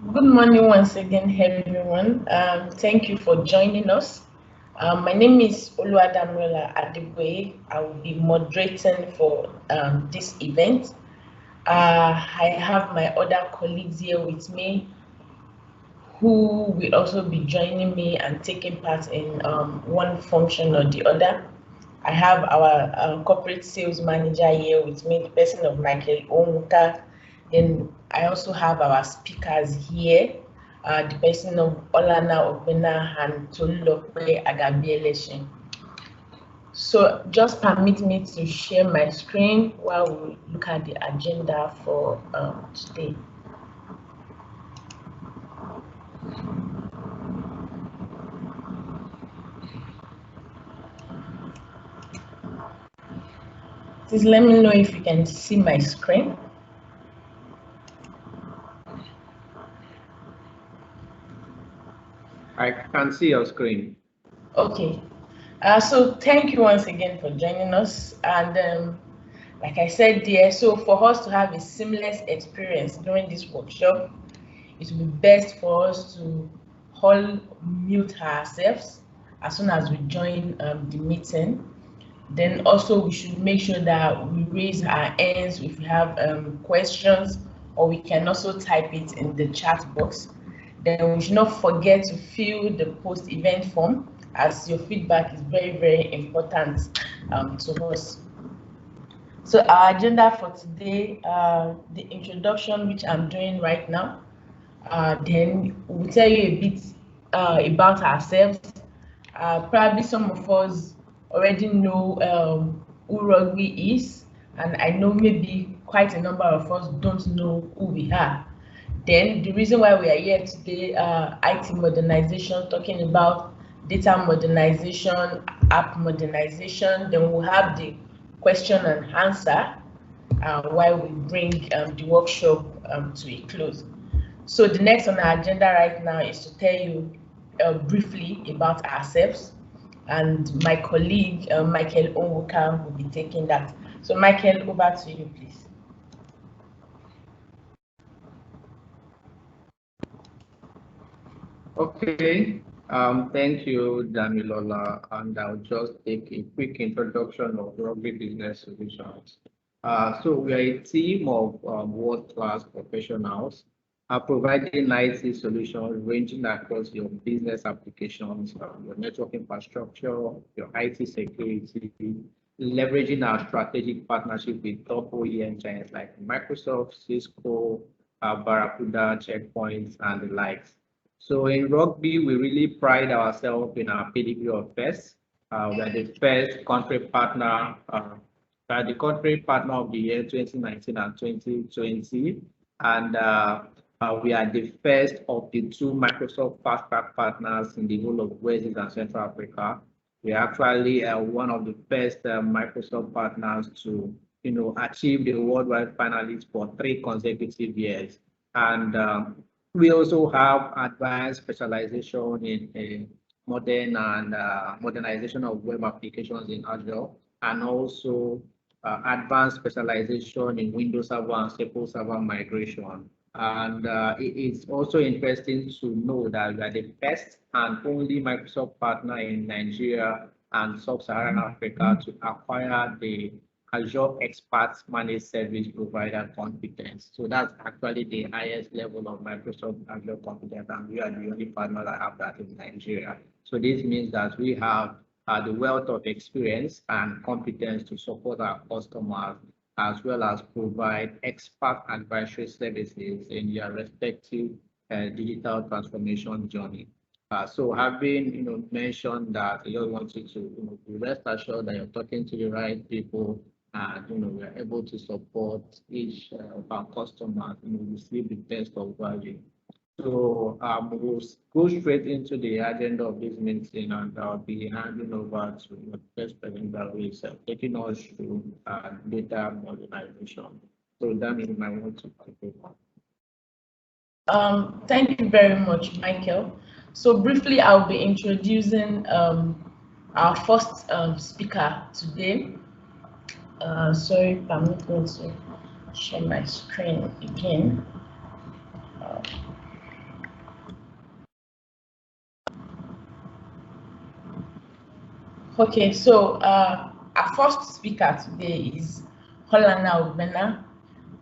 Good morning once again, everyone. Thank you for joining us. My name is Oluwadamila Adeboye. I will be moderating for this event. I have my other colleagues here with me who will also be joining me and taking part in one function or the other. I have our corporate sales manager here with me, the person of Michael Onwuka. Then I also have our speakers here, the person of Olana Obena and Tolulope Agabieleshin. So just permit me to share my screen while we look at the agenda for today. Please let me know if you can see my screen. I can see your screen. Okay. So thank you once again for joining us. And like I said there, so for us to have a seamless experience during this workshop, it will be best for us to all mute ourselves as soon as we join the meeting. Then also we should make sure that we raise our hands if we have questions, or we can also type it in the chat box. Then we should not forget to fill the post-event form, as your feedback is very, very important to us. So our agenda for today, the introduction, which I'm doing right now, then we'll tell you a bit about ourselves. Probably some of us already know who Rugby is, and I know maybe quite a number of us don't know who we are. Then the reason why we are here today, IT modernization, talking about data modernization, app modernization. Then we'll have the question and answer while we bring the workshop to a close. So the next on our agenda right now is to tell you briefly about ourselves, and my colleague Michael Onwuka will be taking that. So Michael, over to you, please. Okay. Thank you, Damilola, and I'll just take a quick introduction of Rugby Business Solutions. So we are a team of world-class professionals providing IT solutions ranging across your business applications, your network infrastructure, your IT security, leveraging our strategic partnership with top OEM giants like Microsoft, Cisco, Barracuda, Checkpoints, and the likes. So in rugby, we really pride ourselves in our pedigree of first. We are the first country partner, the country partner of the year 2019 and 2020. And we are the first of the two Microsoft Fast Track partners in the whole of West and Central Africa. We are actually one of the first Microsoft partners to, achieve the worldwide finalists for 3 consecutive years. And we also have advanced specialization in modern and modernization of web applications in Azure, and also advanced specialization in Windows Server and SQL Server migration. And it's also interesting to know that we are the best and only Microsoft partner in Nigeria and Sub-Saharan Africa to acquire the Azure Experts Managed Service Provider competence. So that's actually the highest level of Microsoft Azure competence, and we are the only partner that have that in Nigeria. So this means that we have the wealth of experience and competence to support our customers, as well as provide expert advisory services in their respective digital transformation journey. So having mentioned that, I just want you to be rest assured that you're talking to the right people, and we are able to support each of our customers, receive the best of value. So we'll go straight into the agenda of this meeting, and I'll be handing over to the first presenter, who is taking us through data modernization. So that is my want to continue. Thank you very much, Michael. So briefly, I'll be introducing our first speaker today. Sorry, I'm not going to share my screen again. Okay, so our first speaker today is Holana Obena,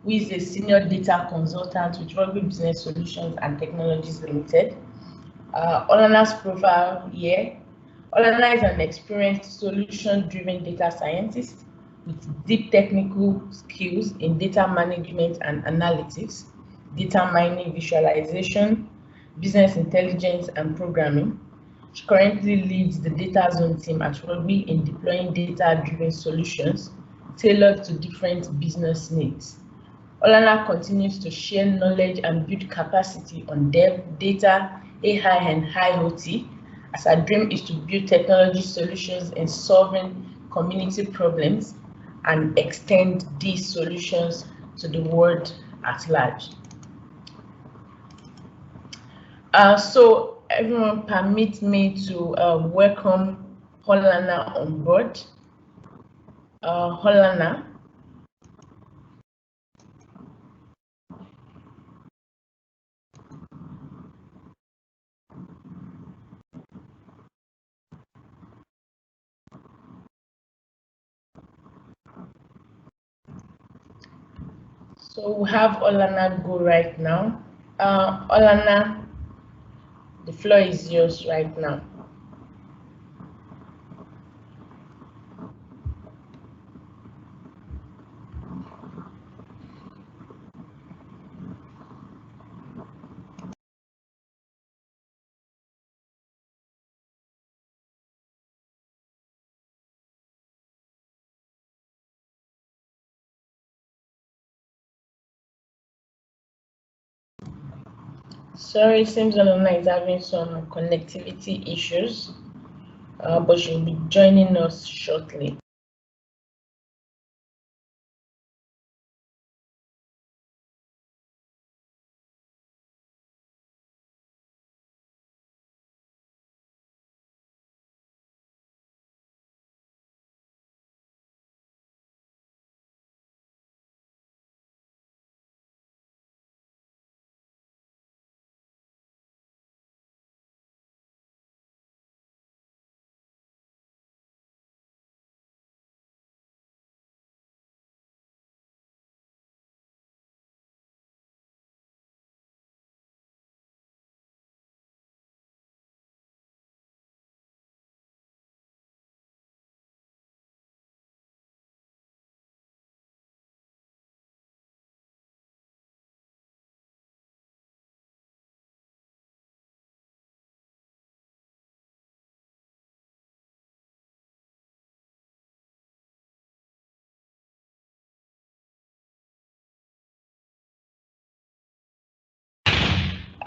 who is a senior data consultant with Rugby Business Solutions and Technologies Limited. Olana's profile here. Olana is an experienced solution-driven data scientist with deep technical skills in data management and analytics, data mining, visualization, business intelligence, and programming. She currently leads the data zone team at Rugby in deploying data-driven solutions tailored to different business needs. Olana continues to share knowledge and build capacity on dev, data, AI, and IoT, as her dream is to build technology solutions in solving community problems and extend these solutions to the world at large. So everyone permit me to welcome Holana on board. Holana. So we have Olana go right now. Olana, the floor is yours right now. Sorry, seems Olana is having some connectivity issues, but she'll be joining us shortly.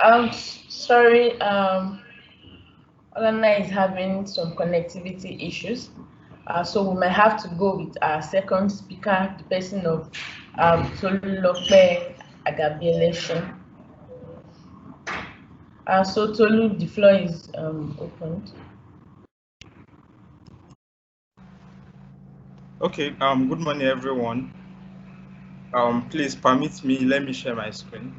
I'm sorry, Olana is having some connectivity issues. So we might have to go with our second speaker, the person of Tolulope Agabieleshin. So Tolu, the floor is opened. Okay, good morning everyone. Please permit me, let me share my screen.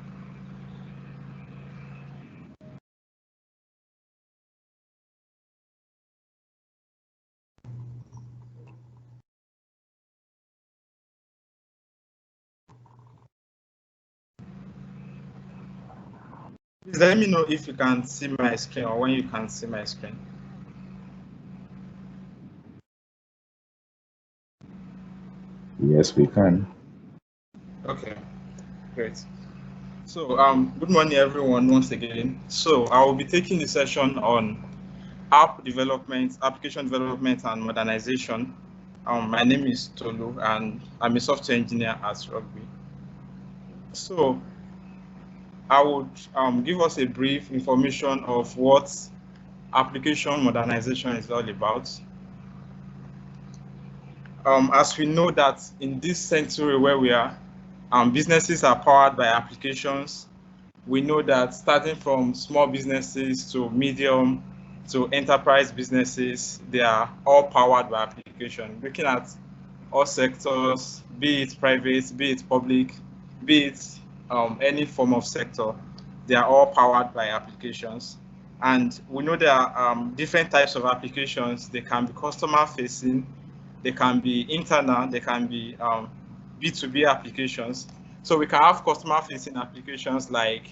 Please let me know if you can see my screen or when you can see my screen. Yes, we can. Okay, great. So, good morning everyone once again. So, I will be taking the session on app development, application development, and modernization. My name is Tolu, and I'm a software engineer at Rugby. So, I would give us a brief information of what application modernization is all about. As we know that in this century where we are, businesses are powered by applications. We know that starting from small businesses to medium to enterprise businesses, they are all powered by application. Looking at all sectors, be it private, be it public, be it any form of sector, they are all powered by applications. And we know there are different types of applications. They can be customer facing, they can be internal, they can be B2B applications. So we can have customer facing applications like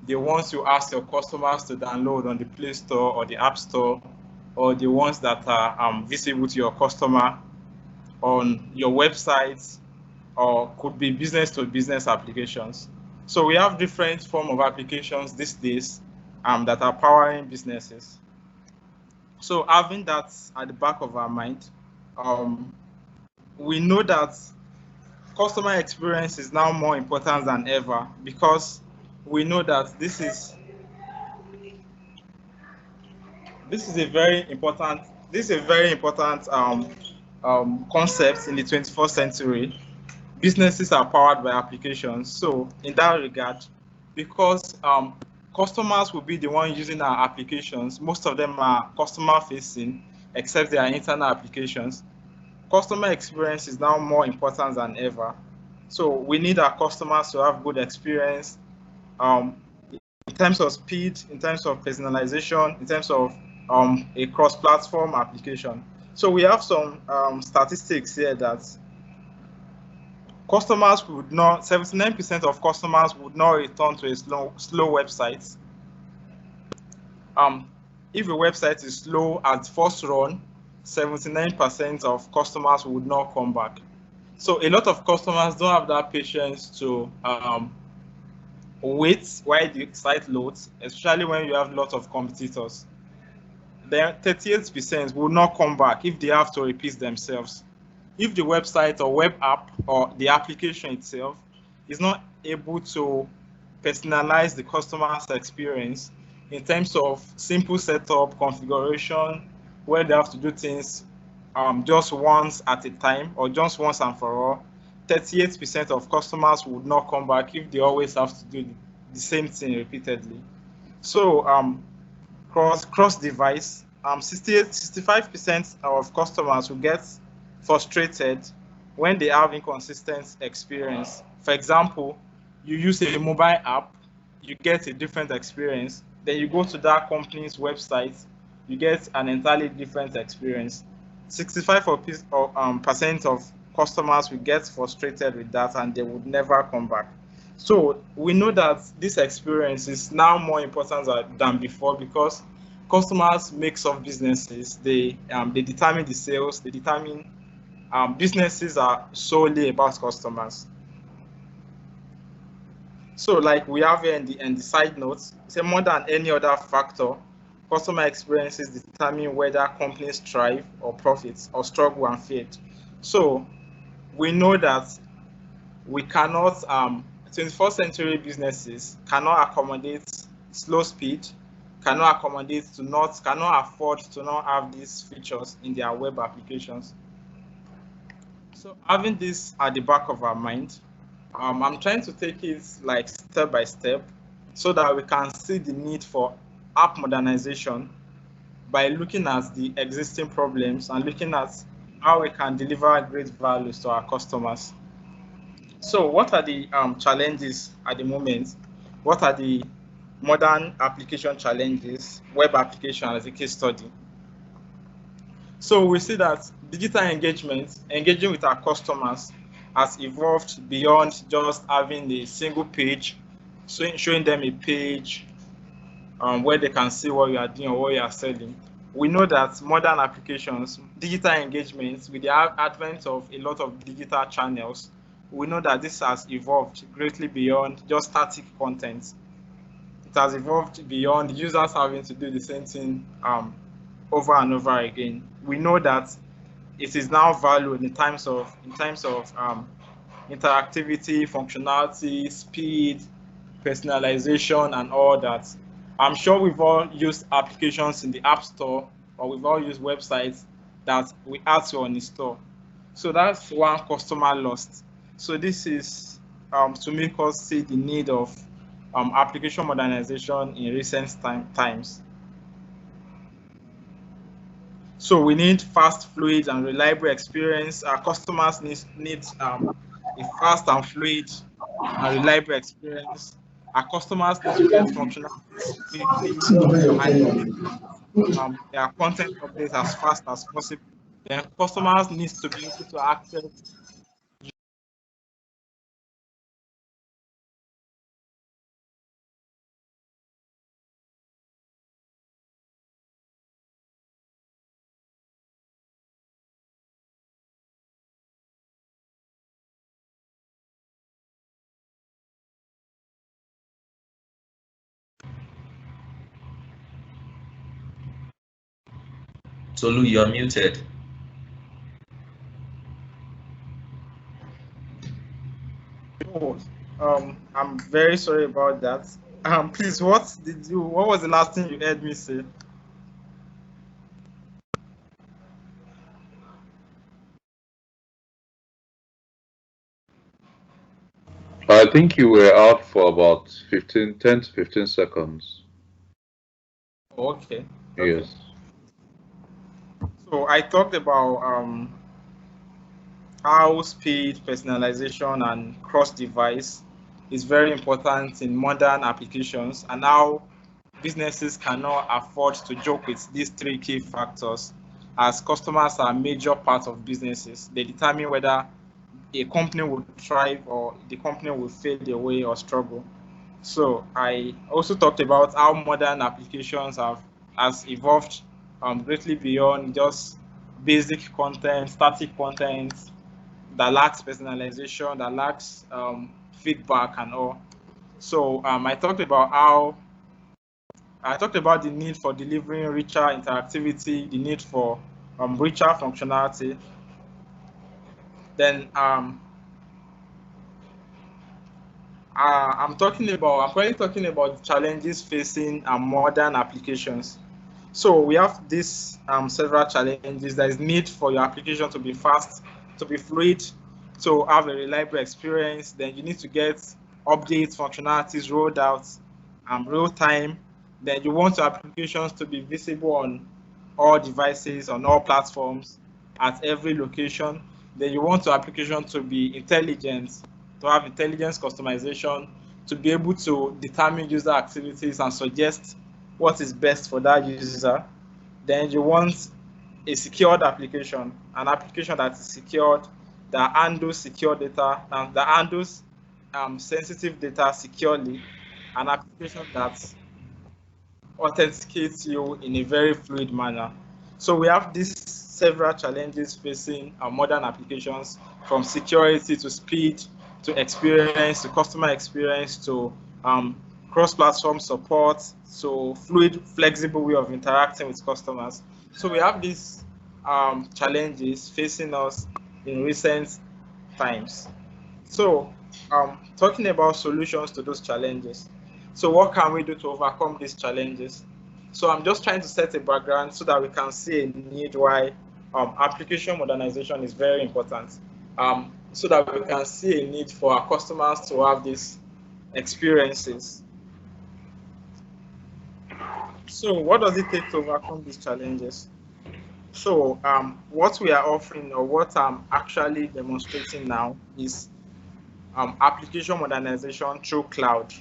the ones you ask your customers to download on the Play Store or the App Store, or the ones that are visible to your customer on your website, or could be business to business applications. So we have different form of applications these days that are powering businesses. So having that at the back of our mind, we know that customer experience is now more important than ever, because we know that this is a very important concept in the 21st century. Businesses are powered by applications. So in that regard, because customers will be the one using our applications, most of them are customer facing, except their internal applications. Customer experience is now more important than ever. So we need our customers to have good experience in terms of speed, in terms of personalization, in terms of a cross-platform application. So we have some statistics here that customers would not, 79% of customers would not return to a slow website. If a website is slow at first run, 79% of customers would not come back. So a lot of customers don't have that patience to wait while the site loads, especially when you have lots of competitors. Then 38% will not come back if they have to repeat themselves. If the website or web app or the application itself is not able to personalize the customer's experience in terms of simple setup, configuration, where they have to do things just once at a time or just once and for all, 38% of customers would not come back if they always have to do the same thing repeatedly. So cross device, 65% of customers will get frustrated when they have inconsistent experience. For example, you use a mobile app, you get a different experience. Then you go to that company's website, you get an entirely different experience. 65% of customers will get frustrated with that and they would never come back. So we know that this experience is now more important than before, because customers make some businesses. They determine the sales, they determine businesses are solely about customers. So like we have here in the side notes, say more than any other factor, customer experiences determine whether companies thrive or profit or struggle and fail. So we know that we cannot, 21st century businesses cannot accommodate slow speed, cannot afford to not have these features in their web applications. So having this at the back of our mind, I'm trying to take it like step by step so that we can see the need for app modernization by looking at the existing problems and looking at how we can deliver great values to our customers. So what are the challenges at the moment? What are the modern application challenges, web application as a case study? So we see that digital engagement, engaging with our customers, has evolved beyond just having a single page, showing them a page where they can see what you are doing or what you are selling. We know that modern applications, digital engagements, with the advent of a lot of digital channels, we know that this has evolved greatly beyond just static content. It has evolved beyond users having to do the same thing over and over again. We know that it is now valued in terms of interactivity, functionality, speed, personalization, and all that. I'm sure we've all used applications in the App Store, or we've all used websites that we had to uninstall. So that's one customer lost. So this is to make us see the need of application modernization in recent times. So we need fast, fluid, and reliable experience. Our customers need a fast and fluid and reliable experience. Our customers need to get functionalities quickly and their content updates as fast as possible. Then customers need to be able to access. Tolu, you're muted. Oh, I'm very sorry about that. Please, what was the last thing you heard me say? I think you were out for about 10 to 15 seconds. Oh, okay. Yes. So I talked about how speed, personalization, and cross-device is very important in modern applications, and how businesses cannot afford to joke with these three key factors, as customers are a major part of businesses. They determine whether a company will thrive or the company will fade away or struggle. So I also talked about how modern applications has evolved greatly beyond just basic content, static content that lacks personalization, that lacks feedback and all. So I talked about the need for delivering richer interactivity, the need for richer functionality. Then I'm currently talking about the challenges facing modern applications. So we have these several challenges. There is need for your application to be fast, to be fluid, to have a reliable experience. Then you need to get updates, functionalities rolled out real time. Then you want your applications to be visible on all devices, on all platforms, at every location. Then you want your application to be intelligent, to have intelligence customization, to be able to determine user activities and suggest what is best for that user. Then you want a secured application, an application that is secured, that handles secure data, and that handles sensitive data securely, an application that authenticates you in a very fluid manner. So we have these several challenges facing our modern applications, from security to speed to experience to customer experience to cross-platform support, so fluid, flexible way of interacting with customers. So we have these challenges facing us in recent times. So talking about solutions to those challenges. So what can we do to overcome these challenges? So I'm just trying to set a background so that we can see a need why application modernization is very important. So that we can see a need for our customers to have these experiences. So what does it take to overcome these challenges? So what we are offering, or what I'm actually demonstrating now, is application modernization through cloud,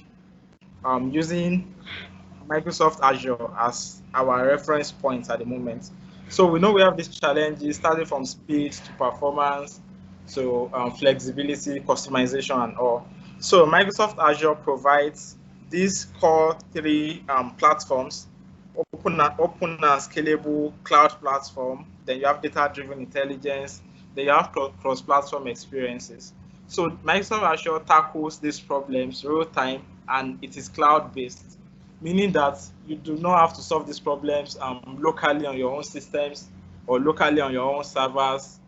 using Microsoft Azure as our reference point at the moment. So we know we have these challenges starting from speed to performance to flexibility, customization, and all. So Microsoft Azure provides these core three platforms: open and scalable cloud platform. Then you have data-driven intelligence. Then you have cross-platform experiences. So Microsoft Azure tackles these problems real time, and it is cloud-based, meaning that you do not have to solve these problems locally on your own systems, or locally on your own servers,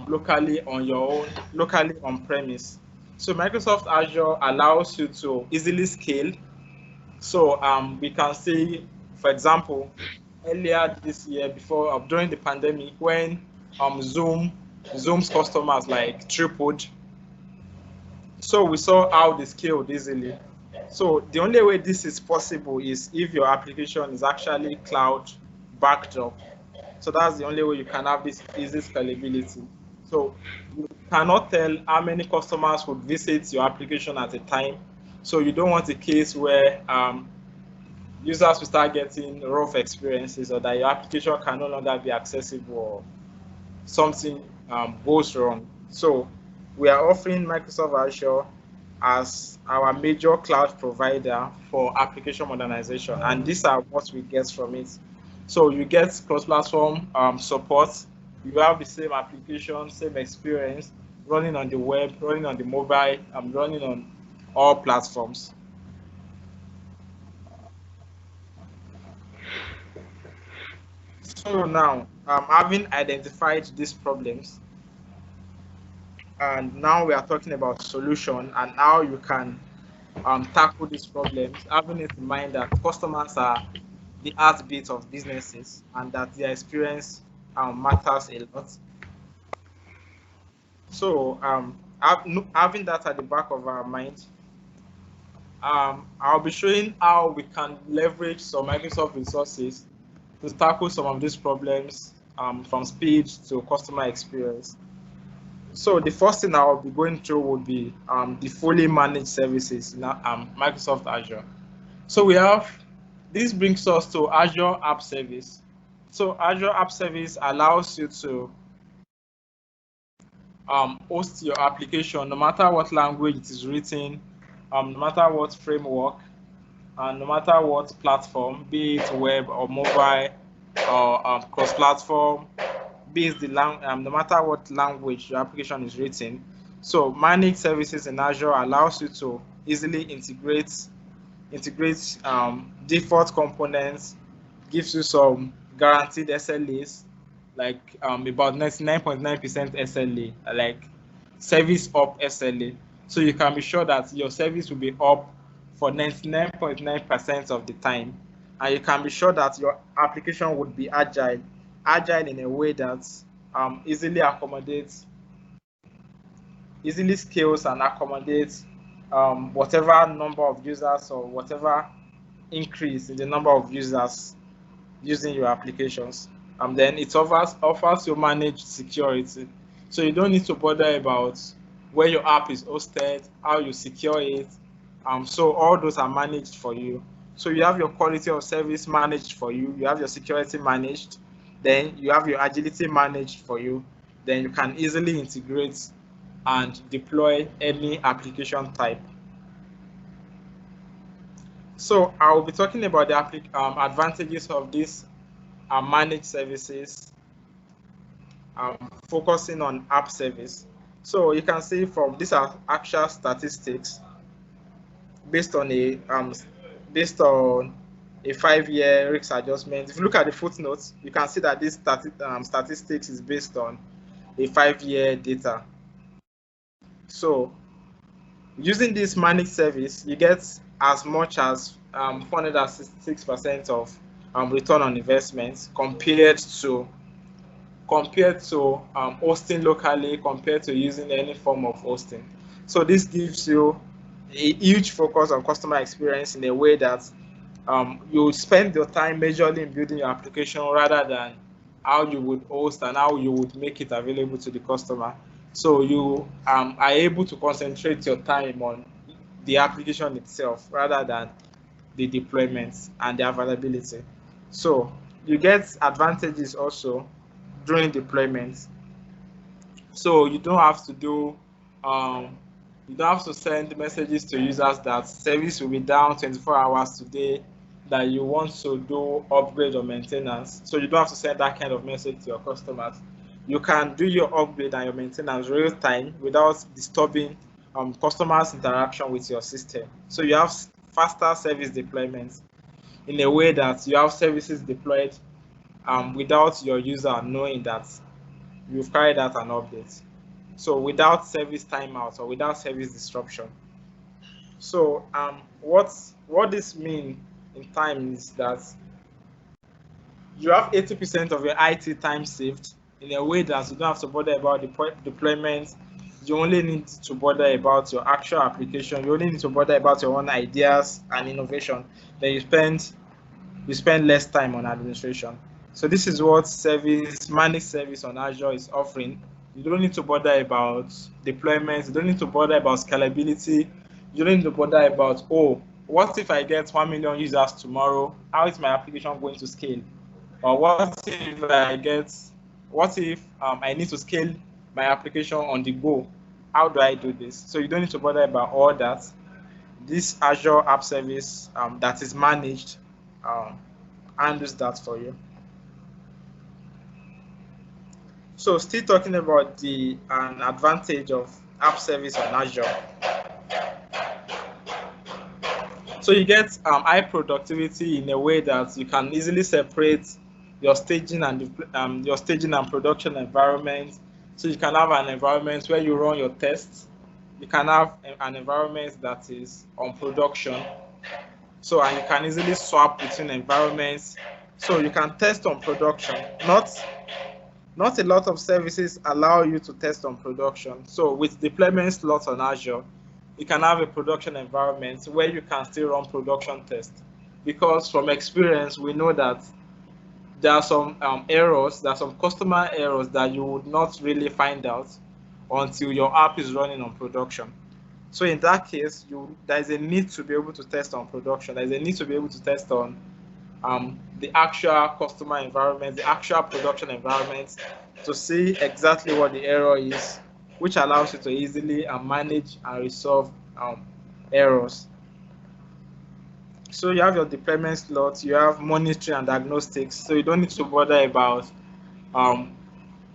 locally on premise. So Microsoft Azure allows you to easily scale. So we can see, for example, earlier this year, before during the pandemic, when Zoom's customers like tripled, so we saw how they scaled easily. So the only way this is possible is if your application is actually cloud backed up. So that's the only way you can have this easy scalability. So you cannot tell how many customers would visit your application at a time. So you don't want a case where users will start getting rough experiences, or that your application can no longer be accessible, or something goes wrong. So we are offering Microsoft Azure as our major cloud provider for application modernization, and these are what we get from it. So you get cross-platform support. You have the same application, same experience, running on the web, running on the mobile, running on all platforms. So now, having identified these problems, and now we are talking about solution and how you can tackle these problems, having it in mind that customers are the heartbeat of businesses and that their experience matters a lot. So having that at the back of our mind, I'll be showing how we can leverage some Microsoft resources to tackle some of these problems, from speed to customer experience. So the first thing I'll be going through would be the fully managed services in Microsoft Azure. So this brings us to Azure App Service. So Azure App Service allows you to host your application no matter what language it is written, no matter what framework, and no matter what platform, be it web or mobile or cross-platform, be it no matter what language your application is written. So managed services in Azure allows you to easily integrate default components, gives you some guaranteed SLAs, like about 99.9% SLA, like service up SLA. So you can be sure that your service will be up for 99.9% of the time, and you can be sure that your application would be agile in a way that easily scales and accommodates whatever number of users or whatever increase in the number of users using your applications. And then it offers you managed security. So you don't need to bother about where your app is hosted, how you secure it. So all those are managed for you. So you have your quality of service managed for you. You have your security managed. Then you have your agility managed for you. Then you can easily integrate and deploy any application type. So I will be talking about the advantages of these managed services, focusing on app service. So you can see from these are actual statistics based on a 5-year risk adjustment. If you look at the footnotes, you can see that this statistics is based on a 5-year data. So using this managed service, you get as much as 466% of return on investment compared to hosting locally, compared to using any form of hosting. So this gives you a huge focus on customer experience in a way that you spend your time majorly in building your application rather than how you would host and how you would make it available to the customer. So you are able to concentrate your time on the application itself rather than the deployment and the availability. So you get advantages also during deployment. So you don't have to send messages to users that service will be down 24 hours today, that you want to do upgrade or maintenance. So you don't have to send that kind of message to your customers. You can do your upgrade and your maintenance real time without disturbing customers' interaction with your system. So you have faster service deployments in a way that you have services deployed without your user knowing that you've carried out an update. So without service timeout or without service disruption. So what this means in time is that you have 80% of your IT time saved in a way that you don't have to bother about the deployment. You only need to bother about your actual application. You only need to bother about your own ideas and innovation. Then you spend less time on administration. So this is what managed service on Azure is offering. You don't need to bother about deployments. You don't need to bother about scalability. You don't need to bother about, oh, what if I get 1 million users tomorrow? How is my application going to scale? Or what if I need to scale my application on the go? How do I do this? So you don't need to bother about all that. This Azure App Service that is managed handles that for you. So still talking about an advantage of app service on Azure. So you get high productivity in a way that you can easily separate your staging and production environment. So you can have an environment where you run your tests. You can have an environment that is on production. So and you can easily swap between environments. So you can test on production. Not a lot of services allow you to test on production. So with deployment slots on Azure, you can have a production environment where you can still run production tests. Because from experience, we know that there are some errors, there are some customer errors that you would not really find out until your app is running on production. So in that case, there is a need to be able to test on production. There is a need to be able to test on the actual customer environment, the actual production environment, to see exactly what the error is, which allows you to easily manage and resolve errors. So you have your deployment slot, you have monitoring and diagnostics, so you don't need to bother about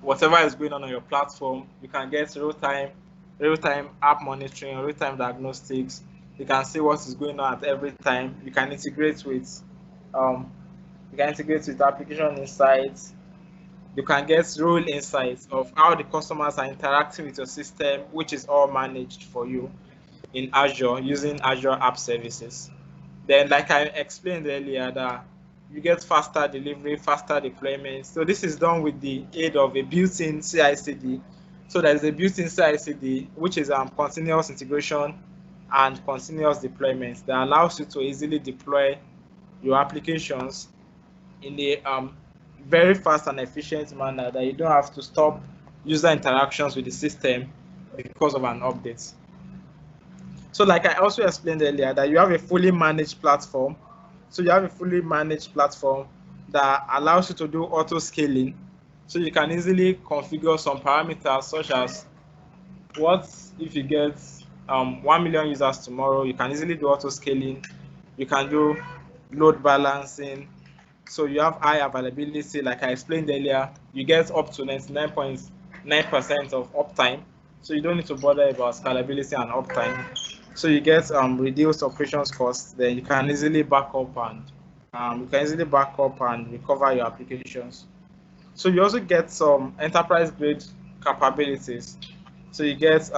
whatever is going on your platform. You can get real-time app monitoring, real-time diagnostics. You can see what is going on at every time. You can integrate with application insights. You can get role insights of how the customers are interacting with your system, which is all managed for you in Azure using Azure App Services. Then, like I explained earlier, that you get faster delivery, faster deployment. So this is done with the aid of a built-in CI/CD. So there is a built-in CI/CD, which is continuous integration and continuous deployment that allows you to easily deploy your applications in a very fast and efficient manner, that you don't have to stop user interactions with the system because of an update. So like I also explained earlier, that you have a fully managed platform. So you have a fully managed platform that allows you to do auto scaling. So you can easily configure some parameters, such as what if you get 1 million users tomorrow. You can easily do auto scaling. You can do load balancing. So you have high availability, like I explained earlier. You get up to 99.9% of uptime. So you don't need to bother about scalability and uptime. So you get reduced operations costs. Then you can easily back up and recover your applications. So you also get some enterprise grade capabilities. So you get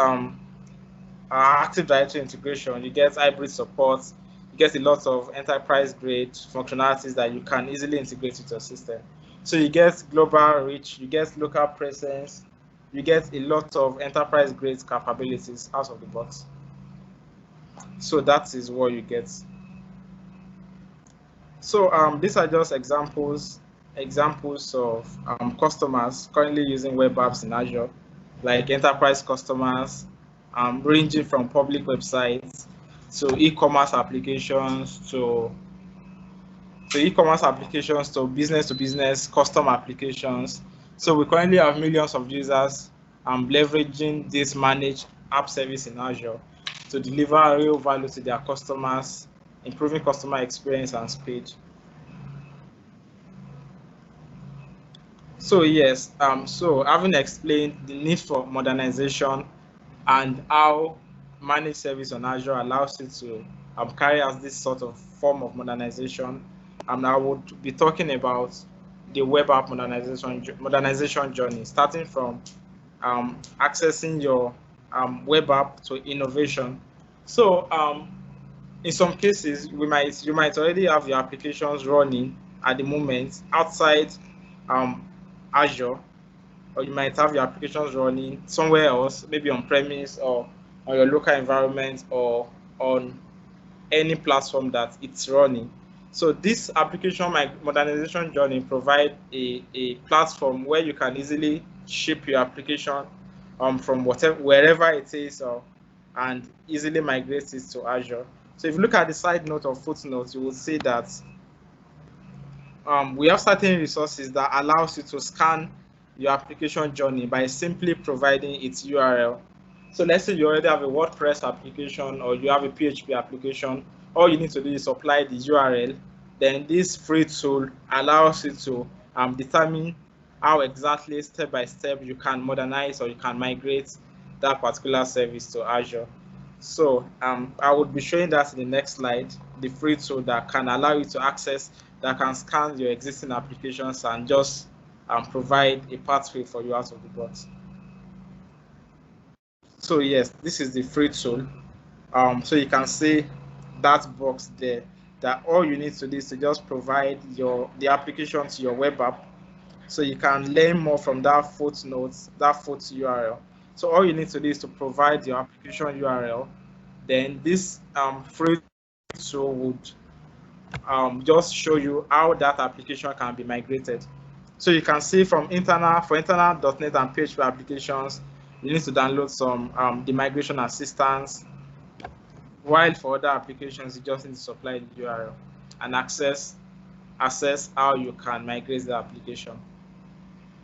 Active Directory integration. You get hybrid support. You get a lot of enterprise grade functionalities that you can easily integrate with your system. So you get global reach. You get local presence. You get a lot of enterprise grade capabilities out of the box. So that is what you get. So these are just examples of customers currently using web apps in Azure, like enterprise customers, ranging from public websites to e-commerce applications to business to business custom applications. So we currently have millions of users leveraging this managed app service in Azure to deliver real value to their customers, improving customer experience and speed. So yes, so having explained the need for modernization and how managed service on Azure allows you to carry out this sort of form of modernization, I would be talking about the web app modernization journey, starting from accessing your web app to innovation. So in some cases, you might already have your applications running at the moment outside Azure, or you might have your applications running somewhere else, maybe on premise or on your local environment or on any platform that it's running. So this application modernization journey provide a platform where you can easily ship your application from wherever it is, or and easily migrate it to Azure. So if you look at the side note or footnotes, you will see that we have certain resources that allows you to scan your application journey by simply providing its URL. So let's say you already have a WordPress application or you have a PHP application. All you need to do is supply the URL. Then this free tool allows you to determine how exactly step by step you can modernize or you can migrate that particular service to Azure. So I would be showing that in the next slide, the free tool that can allow you to access, that can scan your existing applications and just provide a pathway for you out of the box. So yes, this is the free tool. So you can see that box there, that all you need to do is to just provide the application to your web app. So you can learn more from that footnotes, that foot URL. So all you need to do is to provide your application URL. Then this free tool would just show you how that application can be migrated. So you can see for internal .NET and PHP applications, you need to download some the migration assistance. While for other applications, you just need to supply the URL and access how you can migrate the application.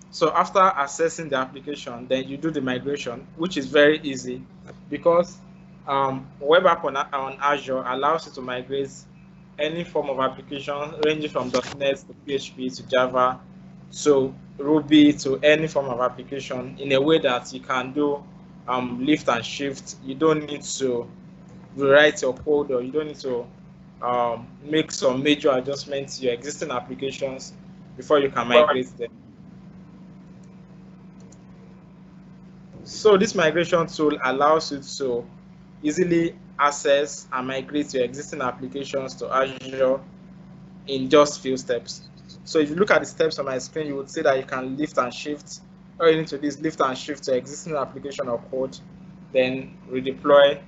So after accessing the application, then you do the migration, which is very easy because web app on Azure allows you to migrate any form of application ranging from .NET to PHP to Java to Ruby to any form of application in a way that you can do lift and shift. You don't need to rewrite your code, or you don't need to make some major adjustments to your existing applications before you can migrate them. So this migration tool allows you to easily access and migrate your existing applications to Azure in just few steps. So if you look at the steps on my screen, you would see that you can lift and shift. All you need to do is lift and shift to existing application or code, then redeploy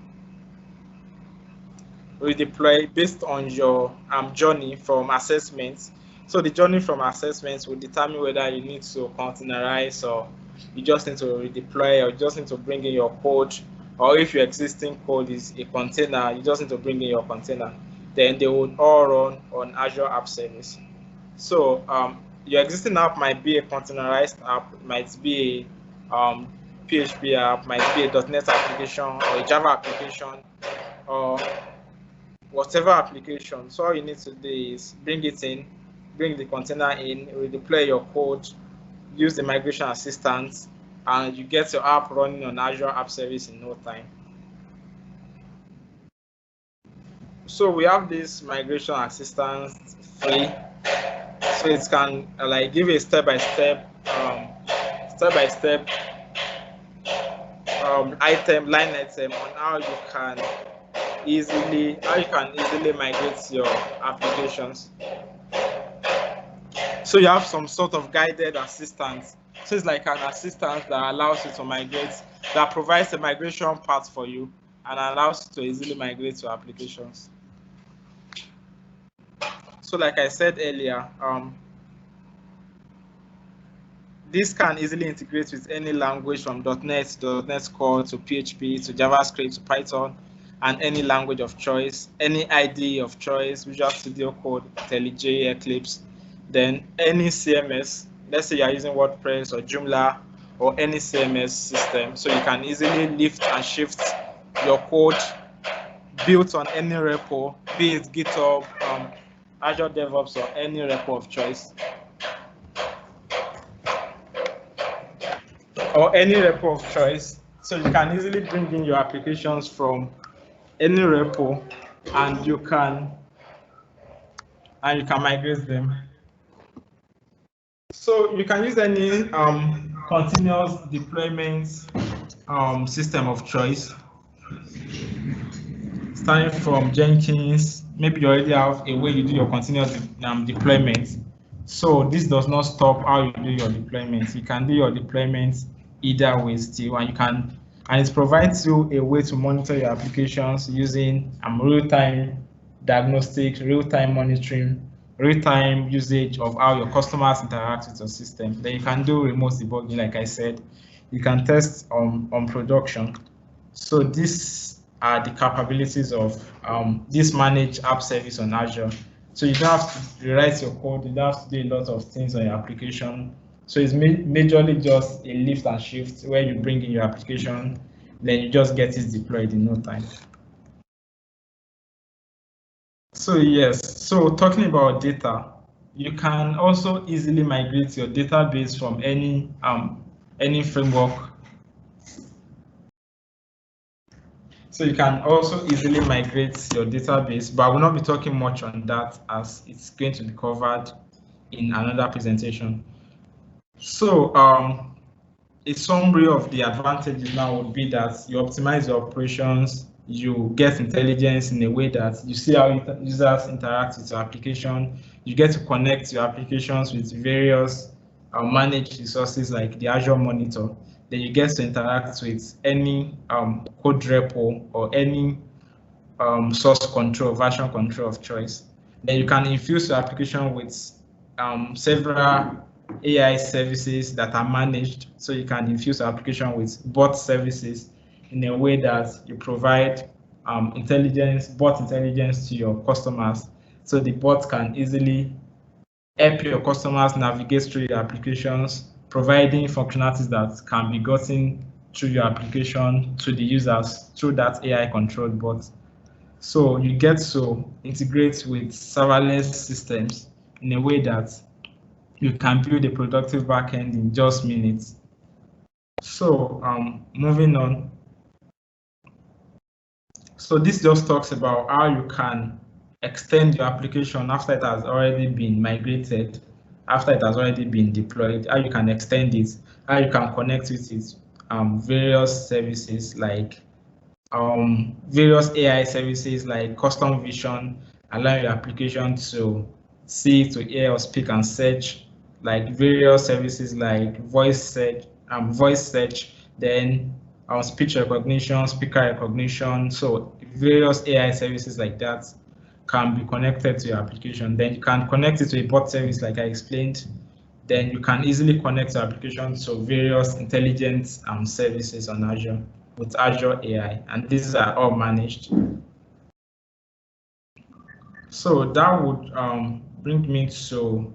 based on your journey from assessments. So the journey from assessments will determine whether you need to containerize, or you just need to redeploy, or you just need to bring in your code, or if your existing code is a container, you just need to bring in your container. Then they would all run on Azure App Service. So your existing app might be a containerized app, might be a PHP app, might be a .NET application or a Java application, or whatever application. So all you need to do is bring it in, bring the container in, redeploy your code, use the migration assistant, and you get your app running on Azure App Service in no time. So we have this migration assistant free, so it can like give a step-by-step line item on how you can easily migrate your applications. So you have some sort of guided assistance. So it's like an assistant that allows you to migrate, that provides a migration path for you and allows you to easily migrate your applications. So like I said earlier, this can easily integrate with any language from .NET to .NET Core to PHP to JavaScript to Python, and any language of choice, any IDE of choice, Visual Studio Code, IntelliJ, Eclipse, then any CMS. Let's say you're using WordPress or Joomla or any CMS system, so you can easily lift and shift your code built on any repo, be it GitHub, Azure DevOps, or any repo of choice. So you can easily bring in your applications from any repo, and you can migrate them. So you can use any continuous deployment system of choice, starting from Jenkins. Maybe you already have a way you do your continuous deployment. So this does not stop how you do your deployment. You can do your deployment either way still, and it provides you a way to monitor your applications using real-time diagnostics, real-time monitoring, real-time usage of how your customers interact with your system. Then you can do remote debugging, like I said. You can test on production. So this the capabilities of this managed app service on Azure. So you don't have to rewrite your code, you don't have to do a lot of things on your application. So it's majorly just a lift and shift where you bring in your application, then you just get it deployed in no time. So yes, so talking about data, you can also easily migrate your database from any framework. So you can also easily migrate your database, but I will not be talking much on that as it's going to be covered in another presentation. So a summary of the advantages now would be that you optimize your operations, you get intelligence in a way that you see how users interact with your application, you get to connect your applications with various managed resources like the Azure Monitor, then you get to interact with any code repo or any source control, version control of choice. Then you can infuse your application with several AI services that are managed. So you can infuse your application with bot services in a way that you provide bot intelligence to your customers. So the bot can easily help your customers navigate through your applications, providing functionalities that can be gotten through your application to the users through that AI controlled bot. So you get to integrate with serverless systems in a way that you can build a productive backend in just minutes. So moving on. So this just talks about how you can extend your application after it has already been migrated, after it has already been deployed, how you can extend it, how you can connect with it, various services like various AI services like custom vision, allowing your application to see, to hear, or speak and search, like various services like voice search, then speech recognition, speaker recognition. So various AI services like that can be connected to your application. Then you can connect it to a bot service like I explained. Then you can easily connect your application to various intelligent services on Azure with Azure AI, and these are all managed. So that would bring me to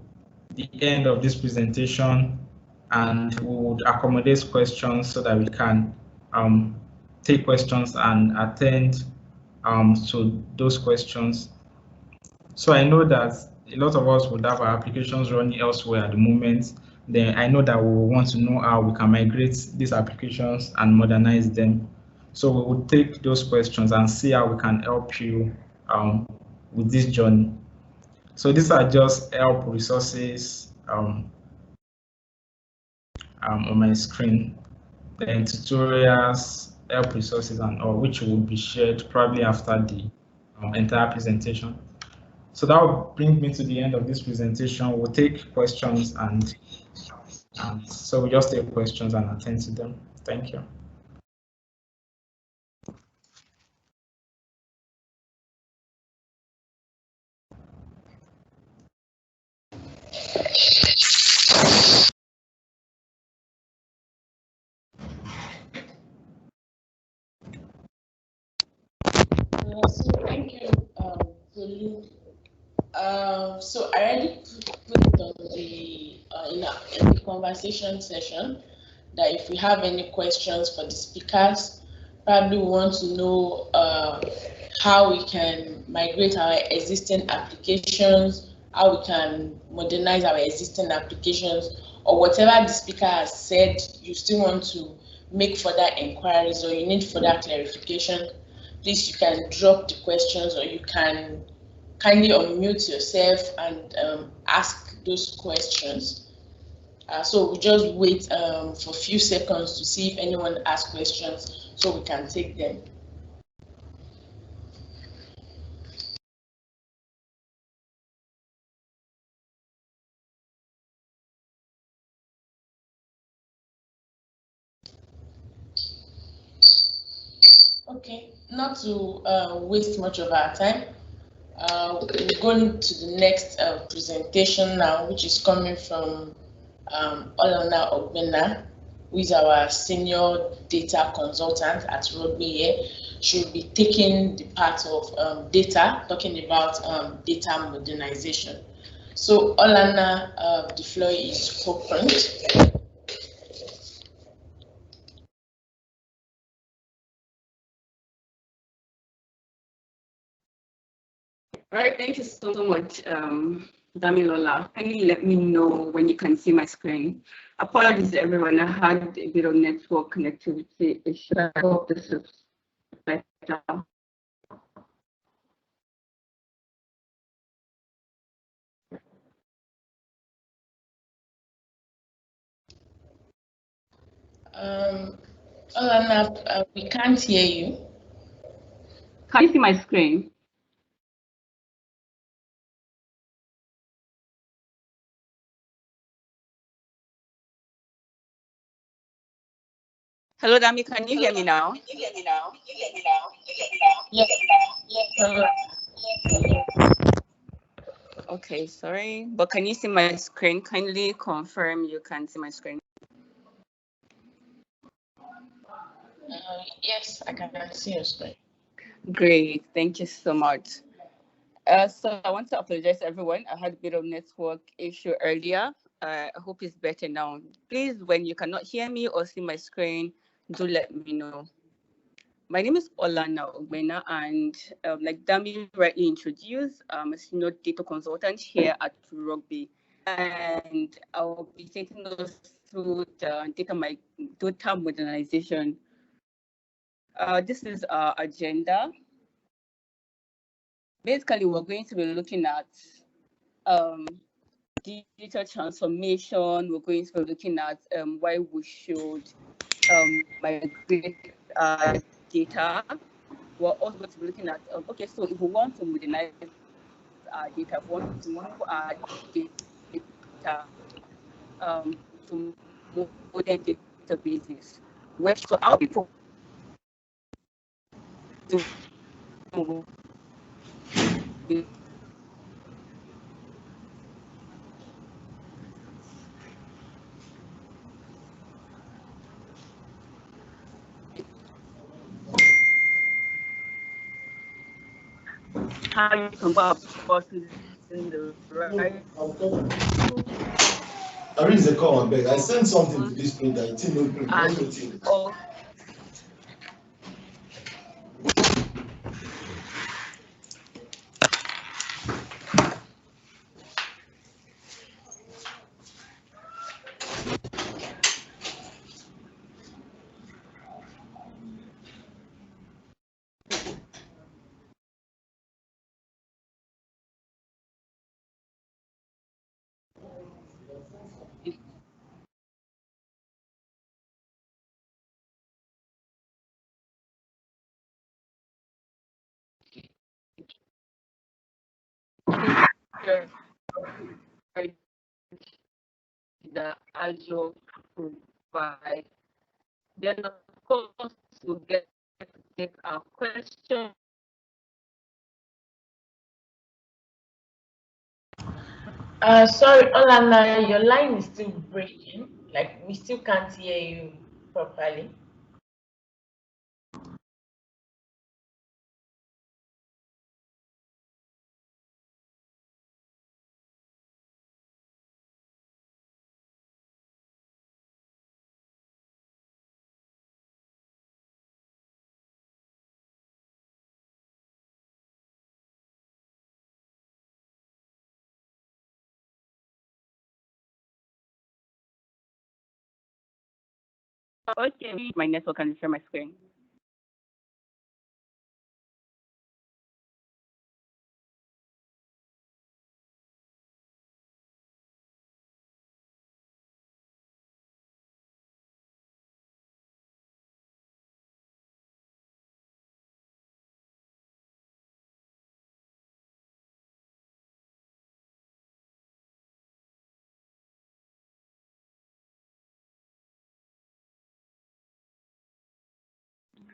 the end of this presentation, and we would accommodate questions so that we can take questions and attend to those questions. So I know that a lot of us would have our applications running elsewhere at the moment. Then I know that we want to know how we can migrate these applications and modernize them. So we will take those questions and see how we can help you with this journey. So these are just help resources on my screen. Then tutorials, help resources and all, which will be shared probably after the entire presentation. So that will bring me to the end of this presentation. We'll take questions and so we just take questions and attend to them. Thank you. So thank you, Tolu. So I already put it on the in the conversation session that if we have any questions for the speakers, probably we want to know how we can migrate our existing applications, how we can modernize our existing applications, or whatever the speaker has said, you still want to make further inquiries or you need further clarification, please you can drop the questions or you can kindly unmute yourself and ask those questions. So we just wait for a few seconds to see if anyone asks questions so we can take them. Okay, not to waste much of our time, we're going to the next presentation now, which is coming from Olana Ogbena, who is our senior data consultant at Rugby here. should be taking the part of data, talking about data modernization. So Olana, the floor is open. All right, thank you so much, Damilola. Kindly let me know when you can see my screen. Apologies, everyone. I had a bit of network connectivity issue. I hope this is better. Olana, we can't hear you. Can you see my screen? Hello, Dami, can you hear me now? Okay, sorry, but can you see my screen? Kindly confirm you can see my screen. Yes, I can see your screen. Great, thank you so much. So I want to apologize to everyone. I had a bit of network issue earlier. I hope it's better now. Please, when you cannot hear me or see my screen, do let me know. My name is Olana Ogbena, and like Dami rightly introduced, I'm a senior data consultant here at Rugby. And I'll be taking us through the data modernization. This is our agenda. Basically, we're going to be looking at digital transformation. We're going to be looking at why we should migrate data. We're also going to be looking at, okay, so if we want to modernize our data, if we want to move our data to modern databases, where so how people do how you can go about using the right. I read the call, I beg. I sent something to this page that it's no green. What's the thing? The Azure provide. Then of course we'll get to take our question. Sorry, Olana, your line is still breaking. Like we still can't hear you properly. Okay, my network can share my screen.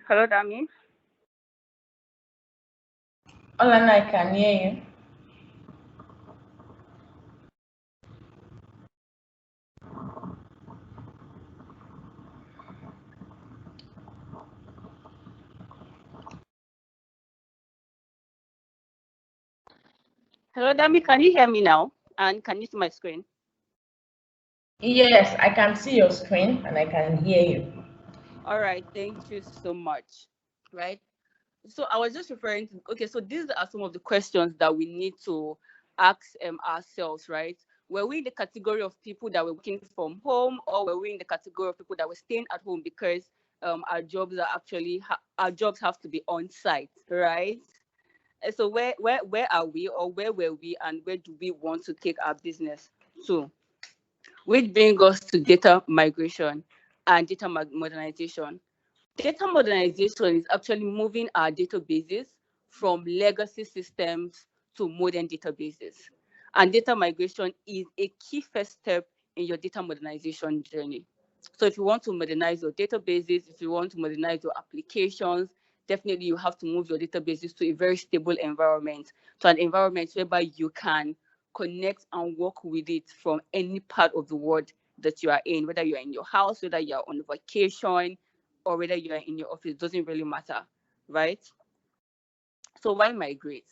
Hello, Dami. Olana, I can hear you. Hello, Dami, can you hear me now? And can you see my screen? Yes, I can see your screen and I can hear you. All right, thank you so much. Right. So I was just referring to, okay, so these are some of the questions that we need to ask ourselves, right? Were we in the category of people that were working from home, or were we in the category of people that were staying at home because our jobs are actually our jobs have to be on site, right? And so where are we, or where were we, and where do we want to take our business to? Which brings us to data migration and data modernization. Data modernization is actually moving our databases from legacy systems to modern databases. And data migration is a key first step in your data modernization journey. So if you want to modernize your databases, if you want to modernize your applications, definitely you have to move your databases to a very stable environment, to an environment whereby you can connect and work with it from any part of the world that you are in, whether you're in your house, whether you're on vacation, or whether you're in your office, doesn't really matter, right? So why migrate?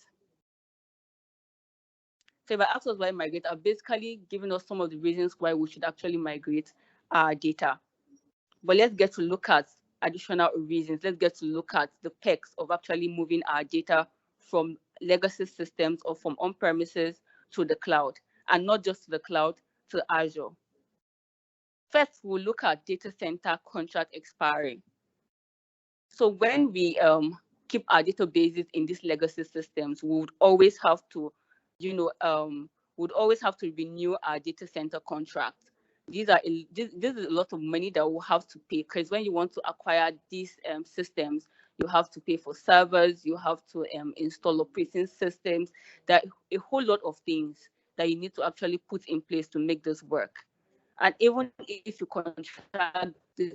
So if I ask us why migrate, I've basically given us some of the reasons why we should actually migrate our data. But let's get to look at additional reasons. Let's get to look at the perks of actually moving our data from legacy systems or from on-premises to the cloud, and not just to the cloud, to Azure. First, we'll look at data center contract expiry. So when we keep our databases in these legacy systems, we would always have to, would always have to renew our data center contract. This is a lot of money that we'll have to pay, because when you want to acquire these systems, you have to pay for servers, you have to install operating systems, that a whole lot of things that you need to actually put in place to make this work. And even if you contract this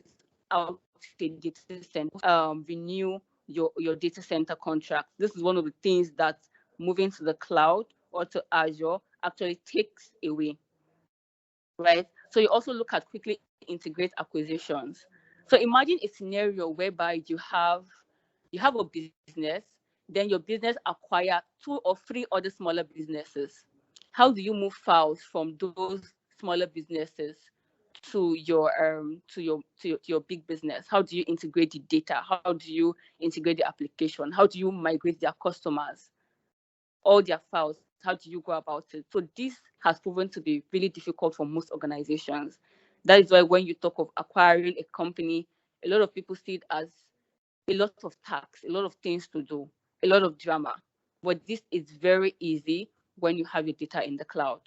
out to a data center, renew your data center contract. This is one of the things that moving to the cloud or to Azure actually takes away, right? So you also look at quickly integrate acquisitions. So imagine a scenario whereby you have a business, then your business acquire 2 or 3 other smaller businesses. How do you move files from those smaller businesses to your big business? How do you integrate the data? How do you integrate the application? How do you migrate their customers, all their files? How do you go about it? So this has proven to be really difficult for most organizations. That is why when you talk of acquiring a company, a lot of people see it as a lot of tasks, a lot of things to do, a lot of drama. But this is very easy when you have your data in the cloud,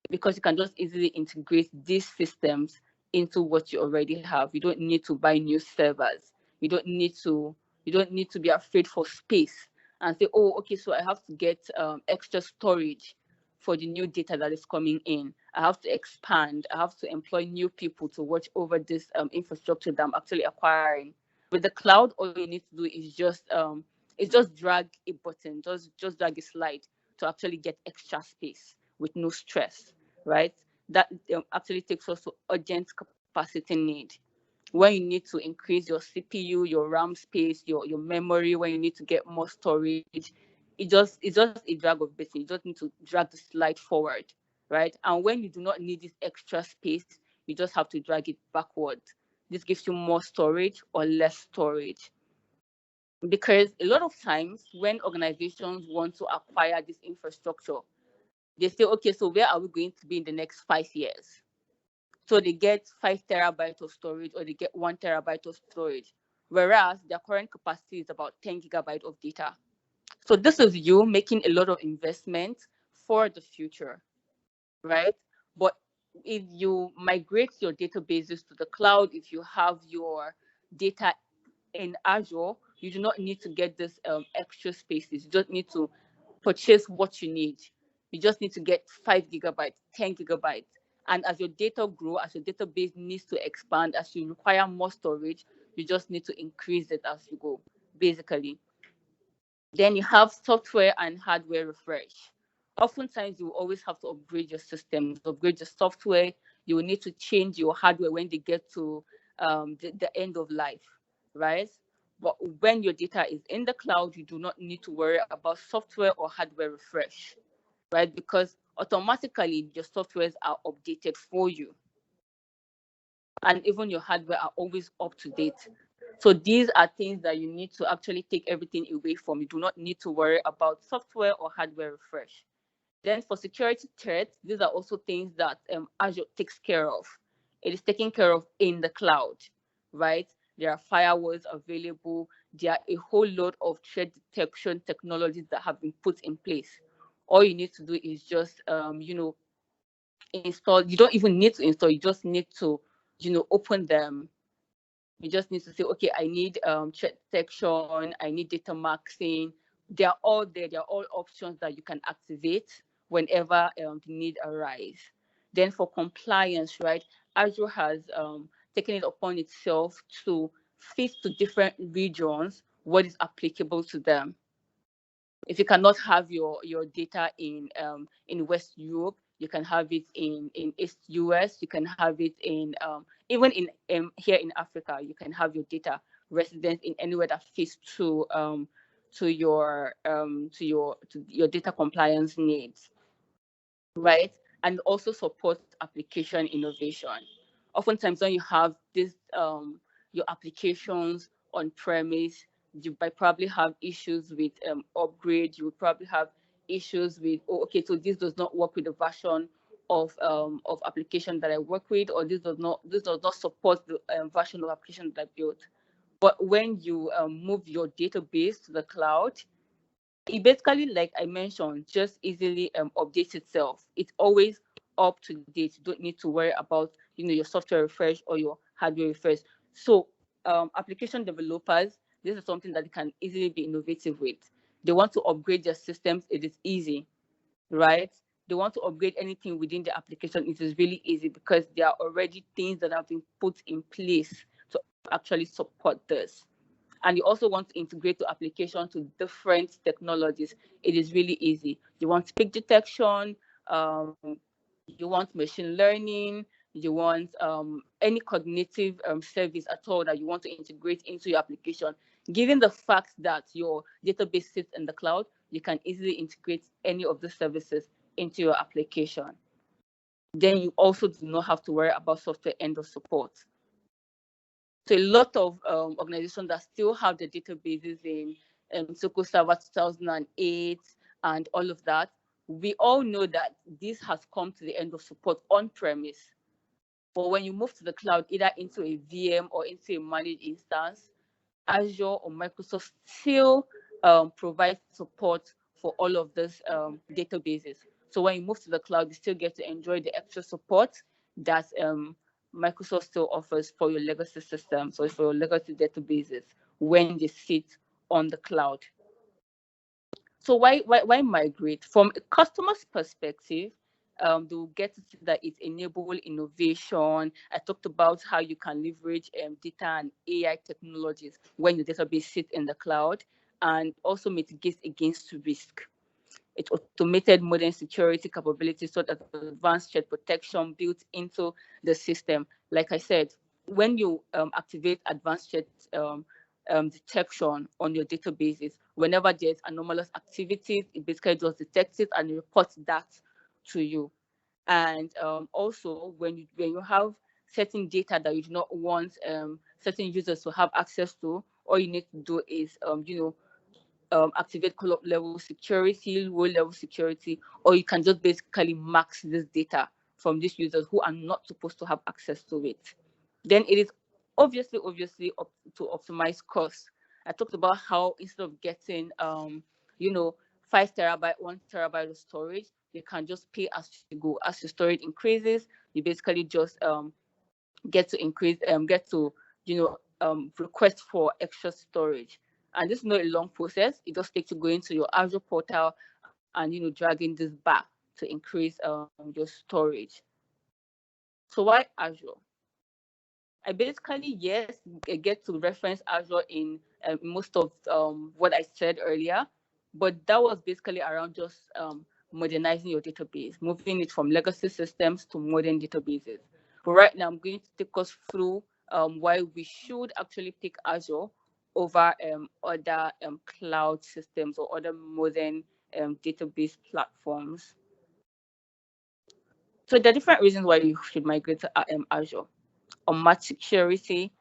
because you can just easily integrate these systems into what you already have. You don't need to buy new servers. You don't need to be afraid for space and say, oh, okay, so I have to get extra storage for the new data that is coming in. I have to expand. I have to employ new people to watch over this infrastructure that I'm actually acquiring. With the cloud, all you need to do is just drag a button, just drag a slide to actually get extra space with no stress, right? That actually takes us to urgent capacity need. When you need to increase your CPU, your RAM space, your memory, when you need to get more storage, it's just a drag of button. You just need to drag the slide forward, right? And when you do not need this extra space, you just have to drag it backward. This gives you more storage or less storage. Because a lot of times when organizations want to acquire this infrastructure, they say, okay, so where are we going to be in the next 5 years? So they get 5 terabytes of storage, or they get 1 terabyte of storage, whereas their current capacity is about 10 gigabytes of data. So this is you making a lot of investment for the future, right? But if you migrate your databases to the cloud, if you have your data in Azure, you do not need to get this extra spaces. You just need to purchase what you need. You just need to get 5 gigabytes, 10 gigabytes. And as your data grow, as your database needs to expand, as you require more storage, you just need to increase it as you go, basically. Then you have software and hardware refresh. Oftentimes, you will always have to upgrade your systems, upgrade your software. You will need to change your hardware when they get to the end of life, right? But when your data is in the cloud, you do not need to worry about software or hardware refresh. right? Because automatically your softwares are updated for you, and even your hardware are always up to date. So these are things that you need to actually take everything away from. You do not need to worry about software or hardware refresh. Then for security threats, these are also things that Azure takes care of. It is taken care of in the cloud, right? There are firewalls available. There are a whole lot of threat detection technologies that have been put in place. All you need to do is just, install. You don't even need to install. You just need to, open them. You just need to say, okay, I need threat detection, I need data maxing. They're all there. They're all options that you can activate whenever the need arise. Then for compliance, right, Azure has taken it upon itself to fit to different regions what is applicable to them. If you cannot have your data in West Europe, you can have it in East US. You can have it in even in here in Africa. You can have your data resident in anywhere that fits to your data compliance needs, right? And also support application innovation. Oftentimes, when you have this your applications on premise, you might probably have issues with upgrade. You would probably have issues with, oh, okay, so this does not work with the version of application that I work with, or this does not support the version of application that I built. But when you move your database to the cloud, it basically, like I mentioned, just easily updates itself. It's always up to date. You don't need to worry about your software refresh or your hardware refresh. So application developers, this is something that they can easily be innovative with. They want to upgrade their systems, it is easy, right? They want to upgrade anything within the application, it is really easy because there are already things that have been put in place to actually support this. And you also want to integrate the application to different technologies, it is really easy. You want speak detection, um, you want machine learning, you want any cognitive service at all that you want to integrate into your application. Given the fact that your database sits in the cloud, you can easily integrate any of the services into your application. Then you also do not have to worry about software end of support. So a lot of organizations that still have the databases in SQL Server 2008 and all of that, we all know that this has come to the end of support on premise. But when you move to the cloud, either into a VM or into a managed instance, Azure or Microsoft still provides support for all of these databases. So when you move to the cloud, you still get to enjoy the extra support that Microsoft still offers for your legacy systems or for your legacy databases when they sit on the cloud. So why migrate? From a customer's perspective, they'll get to see that it enables innovation. I talked about how you can leverage data and AI technologies when your database sits in the cloud, and also mitigates against risk. It automated modern security capabilities such as advanced threat protection built into the system. Like I said, when you activate advanced threat detection on your databases, whenever there's anomalous activities, it basically just detects it and reports that to you. And also, when you have certain data that you do not want certain users to have access to, all you need to do is activate call-up level security, low level security, or you can just basically max this data from these users who are not supposed to have access to it. Then it is obviously to optimize costs. I talked about how instead of getting 5 terabyte, 1 terabyte of storage, you can just pay as you go. As your storage increases, you basically just get to increase get to request for extra storage. And this is not a long process. It just takes you going to your Azure portal and dragging this back to increase your storage. So why Azure? I basically, yes, I get to reference Azure in most of what I said earlier, but that was basically around just modernizing your database, moving it from legacy systems to modern databases. But right now, I'm going to take us through why we should actually pick Azure over other cloud systems or other modern database platforms. So there are different reasons why you should migrate to Azure. Unmatched security,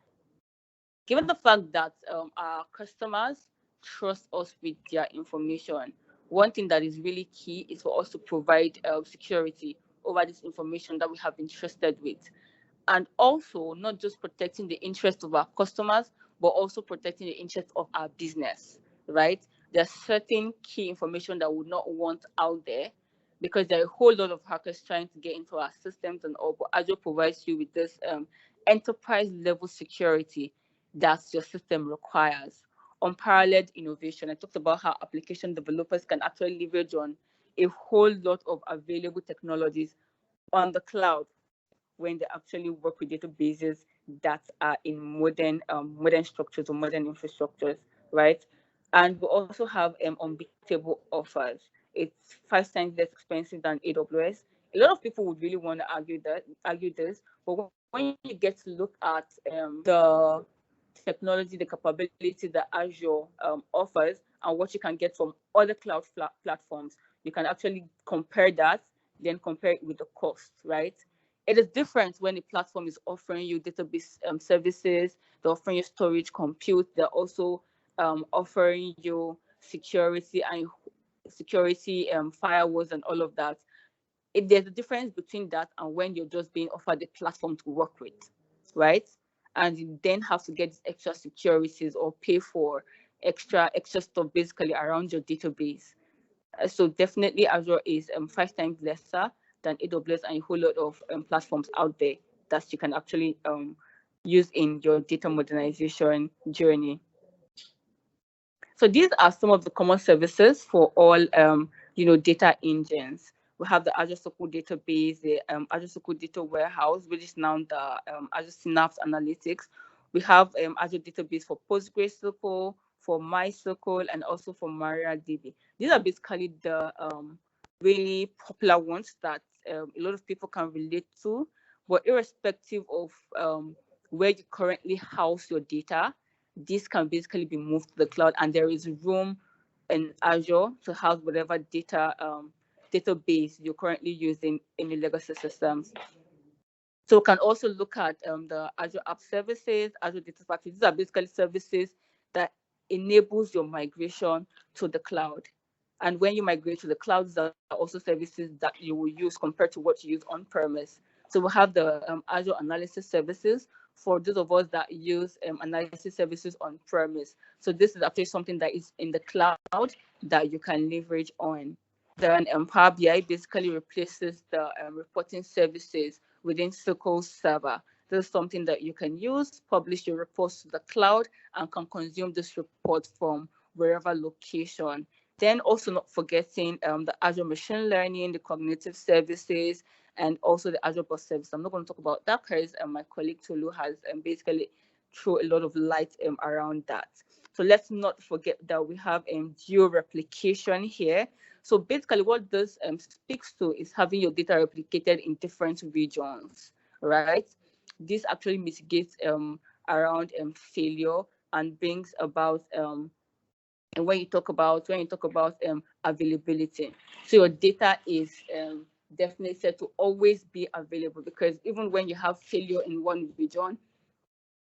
given the fact that our customers trust us with their information, one thing that is really key is for us to provide security over this information that we have been trusted with. And also, not just protecting the interest of our customers, but also protecting the interest of our business, right? There's certain key information that we would not want out there because there are a whole lot of hackers trying to get into our systems and all, but Azure provides you with this enterprise level security that your system requires. Unparalleled innovation. I talked about how application developers can actually leverage on a whole lot of available technologies on the cloud when they actually work with databases that are in modern structures or modern infrastructures, right? And we also have unbeatable offers. It's 5 times less expensive than AWS. A lot of people would really want to argue this, but when you get to look at the technology, the capability that Azure offers, and what you can get from other cloud platforms, you can actually compare that, then compare it with the cost, right? It is different when a platform is offering you database services, they're offering you storage, compute, they're also offering you security firewalls and all of that. There's a difference between that and when you're just being offered a platform to work with, right? And you then have to get extra securities or pay for extra stuff basically around your database. So definitely Azure is 5 times lesser than AWS and a whole lot of platforms out there that you can actually use in your data modernization journey. So these are some of the common services for all data engines. We have the Azure SQL database, the Azure SQL data warehouse, which is now the Azure Synapse Analytics. We have Azure database for PostgreSQL, for MySQL, and also for MariaDB. These are basically the really popular ones that a lot of people can relate to. But irrespective of where you currently house your data, this can basically be moved to the cloud, and there is room in Azure to house whatever database you're currently using in your legacy systems. So we can also look at the Azure App Services, Azure Data Factory. These are basically services that enables your migration to the cloud. And when you migrate to the cloud, these are also services that you will use compared to what you use on premise. So we have the Azure Analysis Services for those of us that use analysis services on premise. So this is actually something that is in the cloud that you can leverage on. Then Power BI basically replaces the reporting services within SQL Server. This is something that you can use, publish your reports to the cloud, and can consume this report from wherever location. Then also not forgetting the Azure Machine Learning, the cognitive services, and also the Azure Bus Service. I'm not going to talk about that because my colleague Tolu has basically thrown a lot of light around that. So let's not forget that we have geo-replication here. So basically what this speaks to is having your data replicated in different regions, right? This actually mitigates around failure and brings about and when you talk about availability. So your data is definitely said to always be available, because even when you have failure in one region,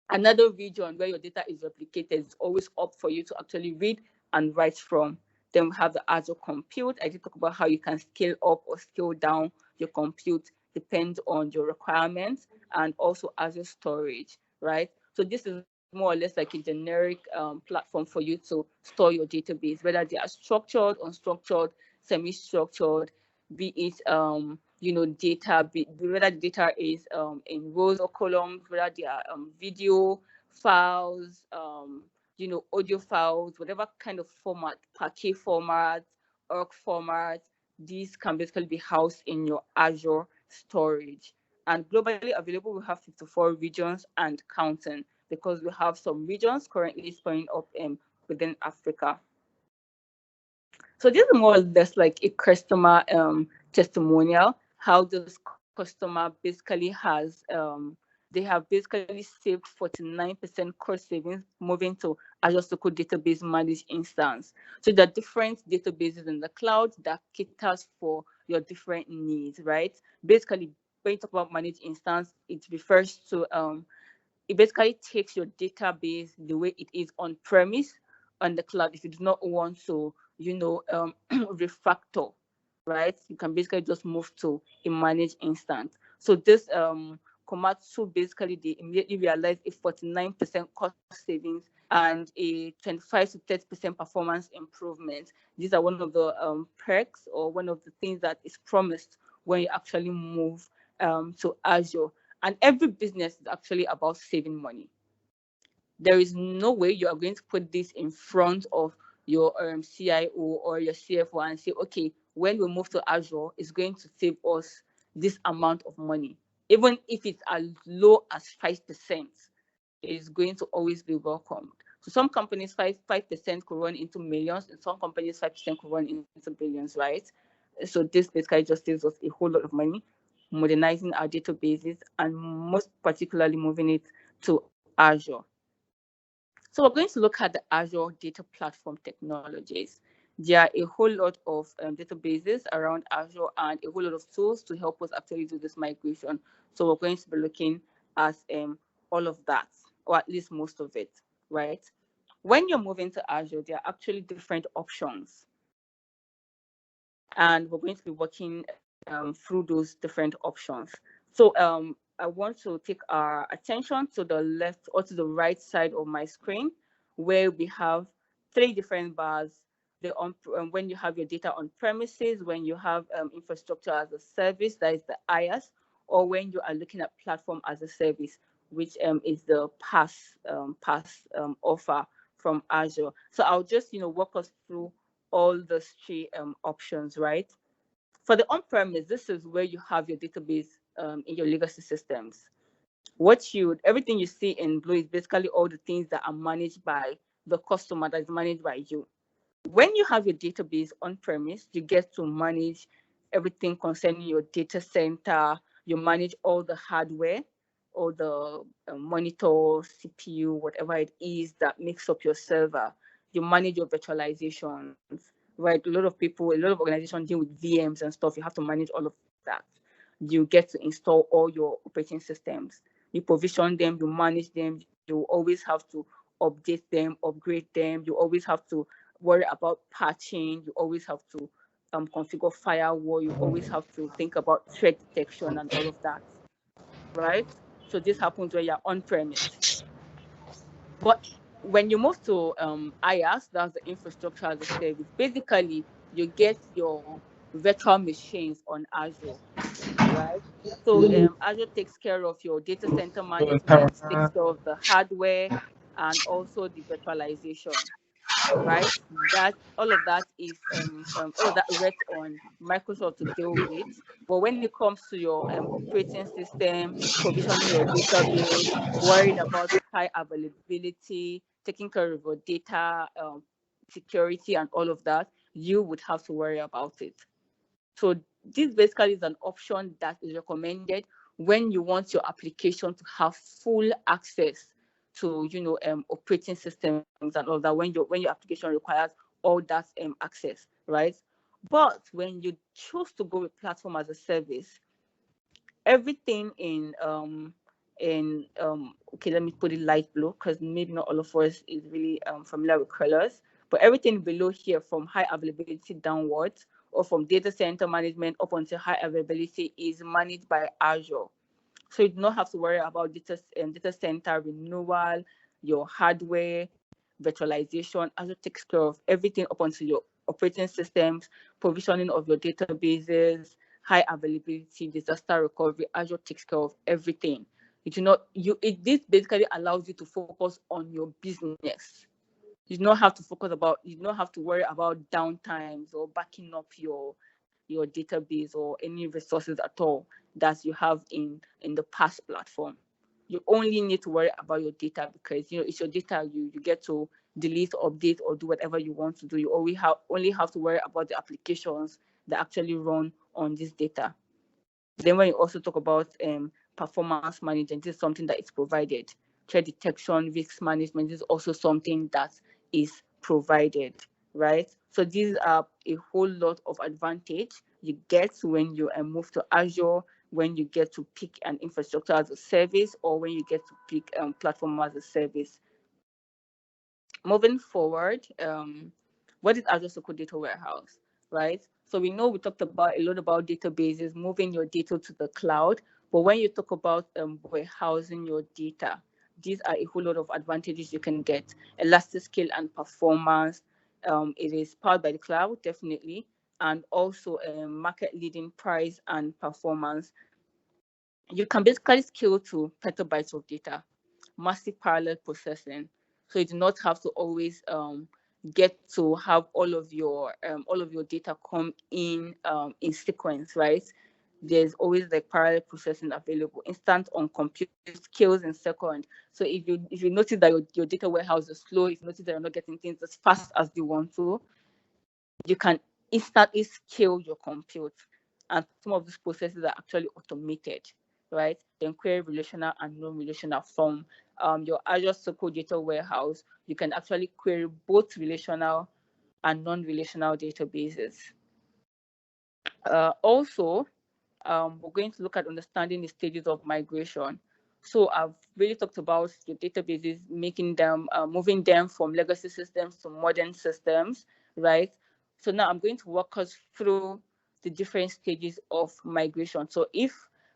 another region where your data is replicated is always up for you to actually read and write from. Then we have the Azure Compute. I did talk about how you can scale up or scale down your compute, depends on your requirements, and also Azure Storage, right? So this is more or less like a generic platform for you to store your database, whether they are structured, unstructured, semi-structured, be it data, whether the data is in rows or columns, whether they are video files, audio files, whatever kind of format, Parquet format, org format, these can basically be housed in your Azure storage. And globally available, we have 54 regions and counting, because we have some regions currently springing up within Africa. So this is more or less like a customer testimonial, how this customer basically has they have basically saved 49% cost savings moving to Azure SQL database managed instance. So there are different databases in the cloud that caters for your different needs, right? Basically, when you talk about managed instance, it refers to it basically takes your database the way it is on premise on the cloud. If you do not want to, refactor, right? You can basically just move to a managed instance. So this Komatsu, basically they immediately realized a 49% cost savings and a 25 to 30% performance improvement. These are one of the perks, or one of the things that is promised when you actually move to Azure. And every business is actually about saving money. There is no way you are going to put this in front of your CIO or your CFO and say, okay, when we move to Azure, it's going to save us this amount of money. Even if it's as low as 5%, is going to always be welcomed. So some companies, 5% could run into millions, and some companies, 5% could run into billions, right? So this basically just saves us a whole lot of money, modernizing our databases, and most particularly moving it to Azure. So we're going to look at the Azure Data Platform technologies. There are a whole lot of databases around Azure and a whole lot of tools to help us actually do this migration. So we're going to be looking at all of that, or at least most of it, right? When you're moving to Azure, there are actually different options. And we're going to be working through those different options. So I want to take our attention to the left or to the right side of my screen, where we have three different bars. When you have your data on premises, when you have infrastructure as a service, that is the IaaS, or when you are looking at platform as a service, which is the PaaS offer from Azure. So I'll just walk us through all those three options, right? For the on-premise, this is where you have your database in your legacy systems. Everything you see in blue is basically all the things that are managed by the customer, that is managed by you. When you have your database on-premise, you get to manage everything concerning your data center. You manage all the hardware, all the monitor, CPU, whatever it is that makes up your server. You manage your virtualizations, right? A lot of organizations deal with VMs and stuff. You have to manage all of that. You get to install all your operating systems. You provision them, you manage them. You always have to update them, upgrade them. You always have to worry about patching. You always have to configure firewall. You always have to think about threat detection and all of that, right? So this happens when you're on-premise. But when you move to IaaS, that's the infrastructure as a service. Basically, you get your virtual machines on Azure, right? So Azure takes care of your data center management, takes care of the hardware, and also the virtualization, right? That all of that is all of that rests on Microsoft to deal with. But when it comes to your operating system, provisioning your database, worrying about high availability, taking care of your data security, and all of that, you would have to worry about it. So this basically is an option that is recommended when you want your application to have full access to operating systems and all that, when your application requires all that access, right? But when you choose to go with platform as a service, everything okay, let me put it light blue, because maybe not all of us is really familiar with colors, but everything below here, from high availability downwards, or from data center management up until high availability, is managed by Azure. So you do not have to worry about data center renewal, your hardware, virtualization. Azure takes care of everything up until your operating systems, provisioning of your databases, high availability, disaster recovery. Azure takes care of everything. This basically allows you to focus on your business. You do not have to worry about downtimes or backing up your database or any resources at all that you have in the PaaS platform. You only need to worry about your data, because it's your data. You get to delete, update, or do whatever you want to do. You only have to worry about the applications that actually run on this data. Then when you also talk about performance management, this is something that is provided. Threat detection, risk management is also something that is provided, right? So these are a whole lot of advantage you get when you move to Azure, when you get to pick an infrastructure as a service, or when you get to pick platform as a service. Moving forward, what is Azure SQL Data Warehouse, right? So we know we talked about a lot about databases, moving your data to the cloud. But when you talk about warehousing your data, these are a whole lot of advantages you can get. Elastic scale and performance. It is powered by the cloud, definitely, and also market leading price and performance. You can basically scale to petabytes of data, massive parallel processing. So you do not have to always get to have all of your data come in sequence, right? There's always like parallel processing available, instant on compute skills in second. So if you notice that your data warehouse is slow, if you notice that you're not getting things as fast as you want to, you can instantly scale your compute. And some of these processes are actually automated, right? Then query relational and non-relational from your Azure SQL data warehouse. You can actually query both relational and non-relational databases. Also, we're going to look at understanding the stages of migration. So I've really talked about your databases, making them, moving them from legacy systems to modern systems, right? So now I'm going to walk us through the different stages of migration. So if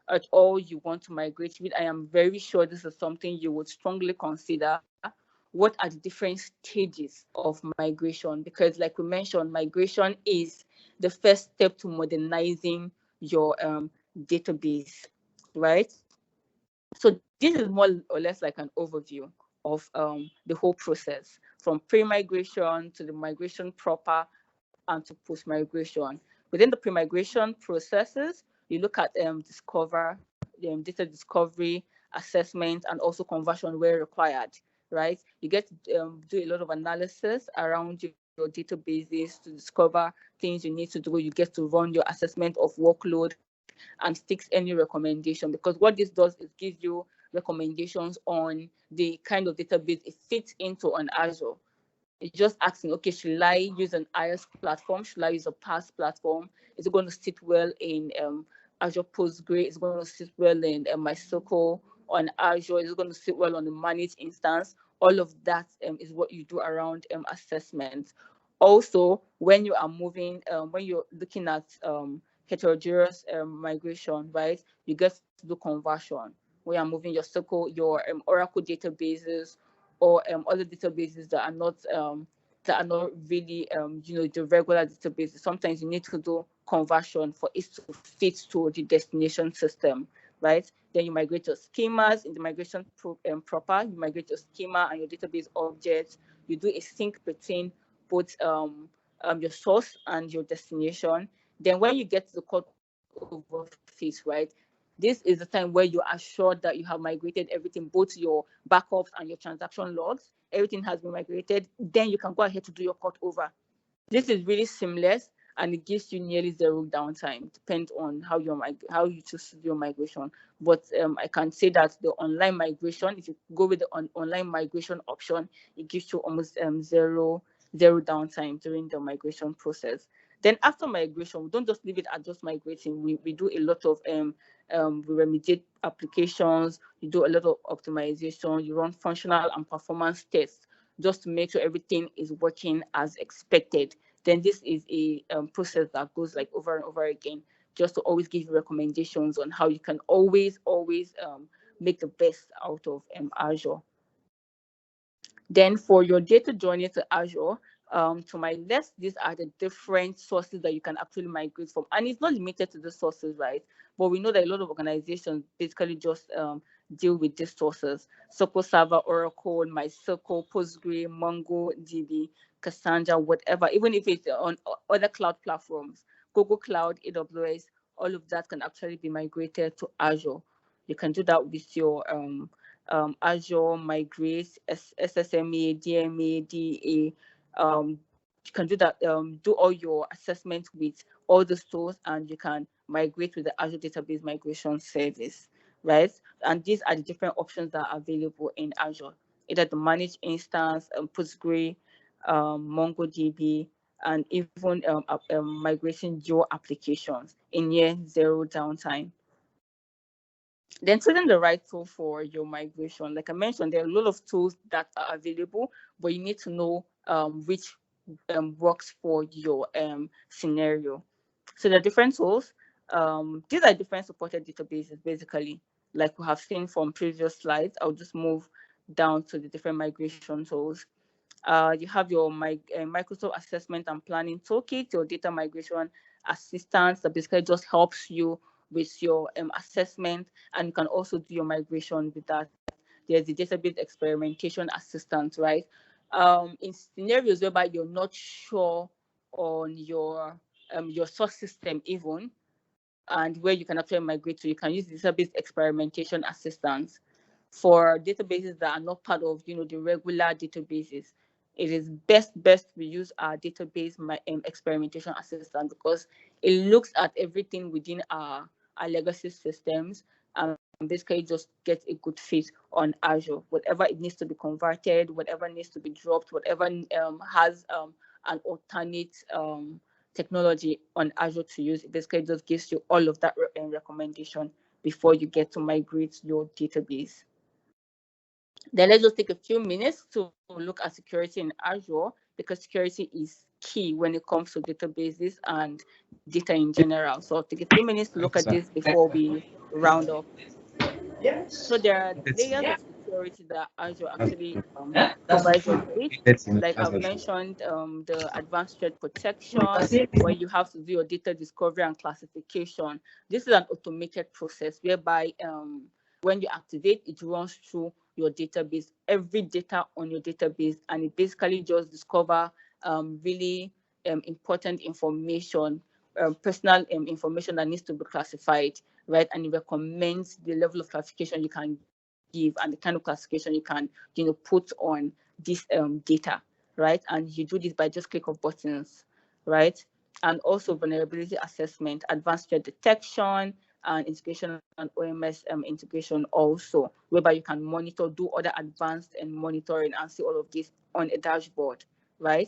at all you want to migrate, which I am very sure this is something you would strongly consider, what are the different stages of migration? Because like we mentioned, migration is the first step to modernizing your database, right? So this is more or less like an overview of the whole process, from pre-migration to the migration proper and to post-migration. Within the pre-migration processes, you look at discover, data discovery, assessment, and also conversion where required, right? You get to do a lot of analysis around your databases to discover things you need to do. You get to run your assessment of workload and fix any recommendation, because what this does is give you recommendations on the kind of database it fits into on Azure. It's just asking, okay, should I use an IaaS platform? Should I use a PaaS platform? Is it going to sit well in Azure Postgre? Is it going to sit well in MySQL on Azure? Is it going to sit well on the managed instance? All of that is what you do around assessment. Also, when you are moving, when you're looking at heterogeneous migration, right, you get to do conversion. When you're moving your SQL, your Oracle databases, or other databases that are not really the regular databases. Sometimes you need to do conversion for it to fit to the destination system, right? Then you migrate your schemas in the migration proper. You migrate your schema and your database objects. You do a sync between both your source and your destination. Then when you get to the cutover phase, right, this is the time where you are sure that you have migrated everything, both your backups and your transaction logs. Everything has been migrated. Then you can go ahead to do your cut over. This is really seamless, and it gives you nearly zero downtime. Depends on how you choose to do your migration. But I can say that the online migration, if you go with the online migration option, it gives you almost zero downtime during the migration process. Then after migration, we don't just leave it at just migrating. We do a lot of we remediate applications. You do a lot of optimization. You run functional and performance tests just to make sure everything is working as expected. Then this is a process that goes like over and over again, just to always give you recommendations on how you can always make the best out of Azure. Then for your data journey to Azure, to my left, these are the different sources that you can actually migrate from. And it's not limited to the sources, right? But we know that a lot of organizations basically just deal with these sources. SQL Server, Oracle, MySQL, Postgre, MongoDB, Cassandra, whatever, even if it's on other cloud platforms, Google Cloud, AWS, all of that can actually be migrated to Azure. You can do that with your Azure Migrate, SSMA, DMA, DA. You can do that, do all your assessments with all the stores, and you can migrate with the Azure Database Migration Service, right? And these are the different options that are available in Azure, either the managed instance, Postgre, MongoDB, and even migrating your applications in near zero downtime. Then choosing the right tool for your migration. Like I mentioned, there are a lot of tools that are available, but you need to know which works for your scenario. So there are different tools. These are different supported databases, basically, like we have seen from previous slides. I'll just move down to the different migration tools. You have your Microsoft Assessment and Planning Toolkit, your data migration assistance that basically just helps you with your assessment, and you can also do your migration with that. There's the database experimentation assistant, right? In scenarios whereby you're not sure on your source system even, and where you can actually migrate to, you can use database experimentation assistance. For databases that are not part of the regular databases, it is best we use our database experimentation assistant, because it looks at everything within our legacy systems and basically just get a good fit on Azure. Whatever it needs to be converted, whatever needs to be dropped, whatever has an alternate technology on Azure to use, it basically just gives you all of that recommendation before you get to migrate your database. Then let's just take a few minutes to look at security in Azure, because security is key when it comes to databases and data in general. So I'll take a few minutes to look at this before we round up. So there are layers of security that Azure actually provides us with. Like I've mentioned, the advanced threat protection, where you have to do your data discovery and classification. This is an automated process whereby when you activate, it runs through your database, every data on your database, and it basically just discover really important information, personal information that needs to be classified, right? And it recommends the level of classification you can give and the kind of classification you can put on this data, right? And you do this by just click of buttons, right? And also vulnerability assessment, advanced threat detection, and integration and OMS integration also, whereby you can monitor, do other advanced monitoring and see all of this on a dashboard, right?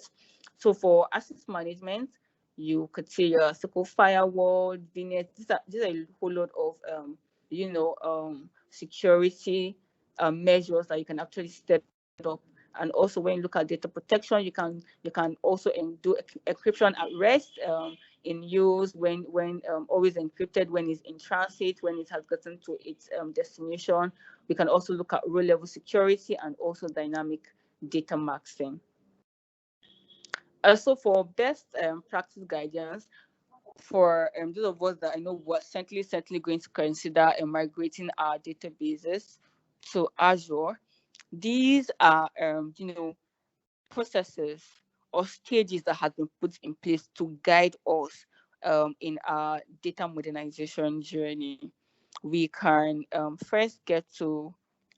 So for access management, you could see your SQL firewall, VNet. These are a whole lot of security measures that you can actually set up. And also when you look at data protection, you can also do encryption at rest, in use when always encrypted, when it's in transit, when it has gotten to its destination. We can also look at row level security and also dynamic data masking. Also, for best practice guidance, for those of us that I know we're certainly going to consider migrating our databases to Azure, these are processes or stages that have been put in place to guide us in our data modernization journey. We can first get to,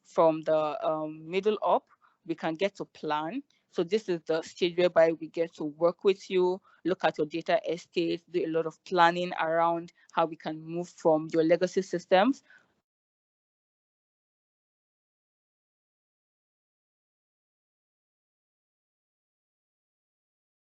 from the middle up, we can get to plan. So this is the stage whereby we get to work with you, look at your data estate, do a lot of planning around how we can move from your legacy systems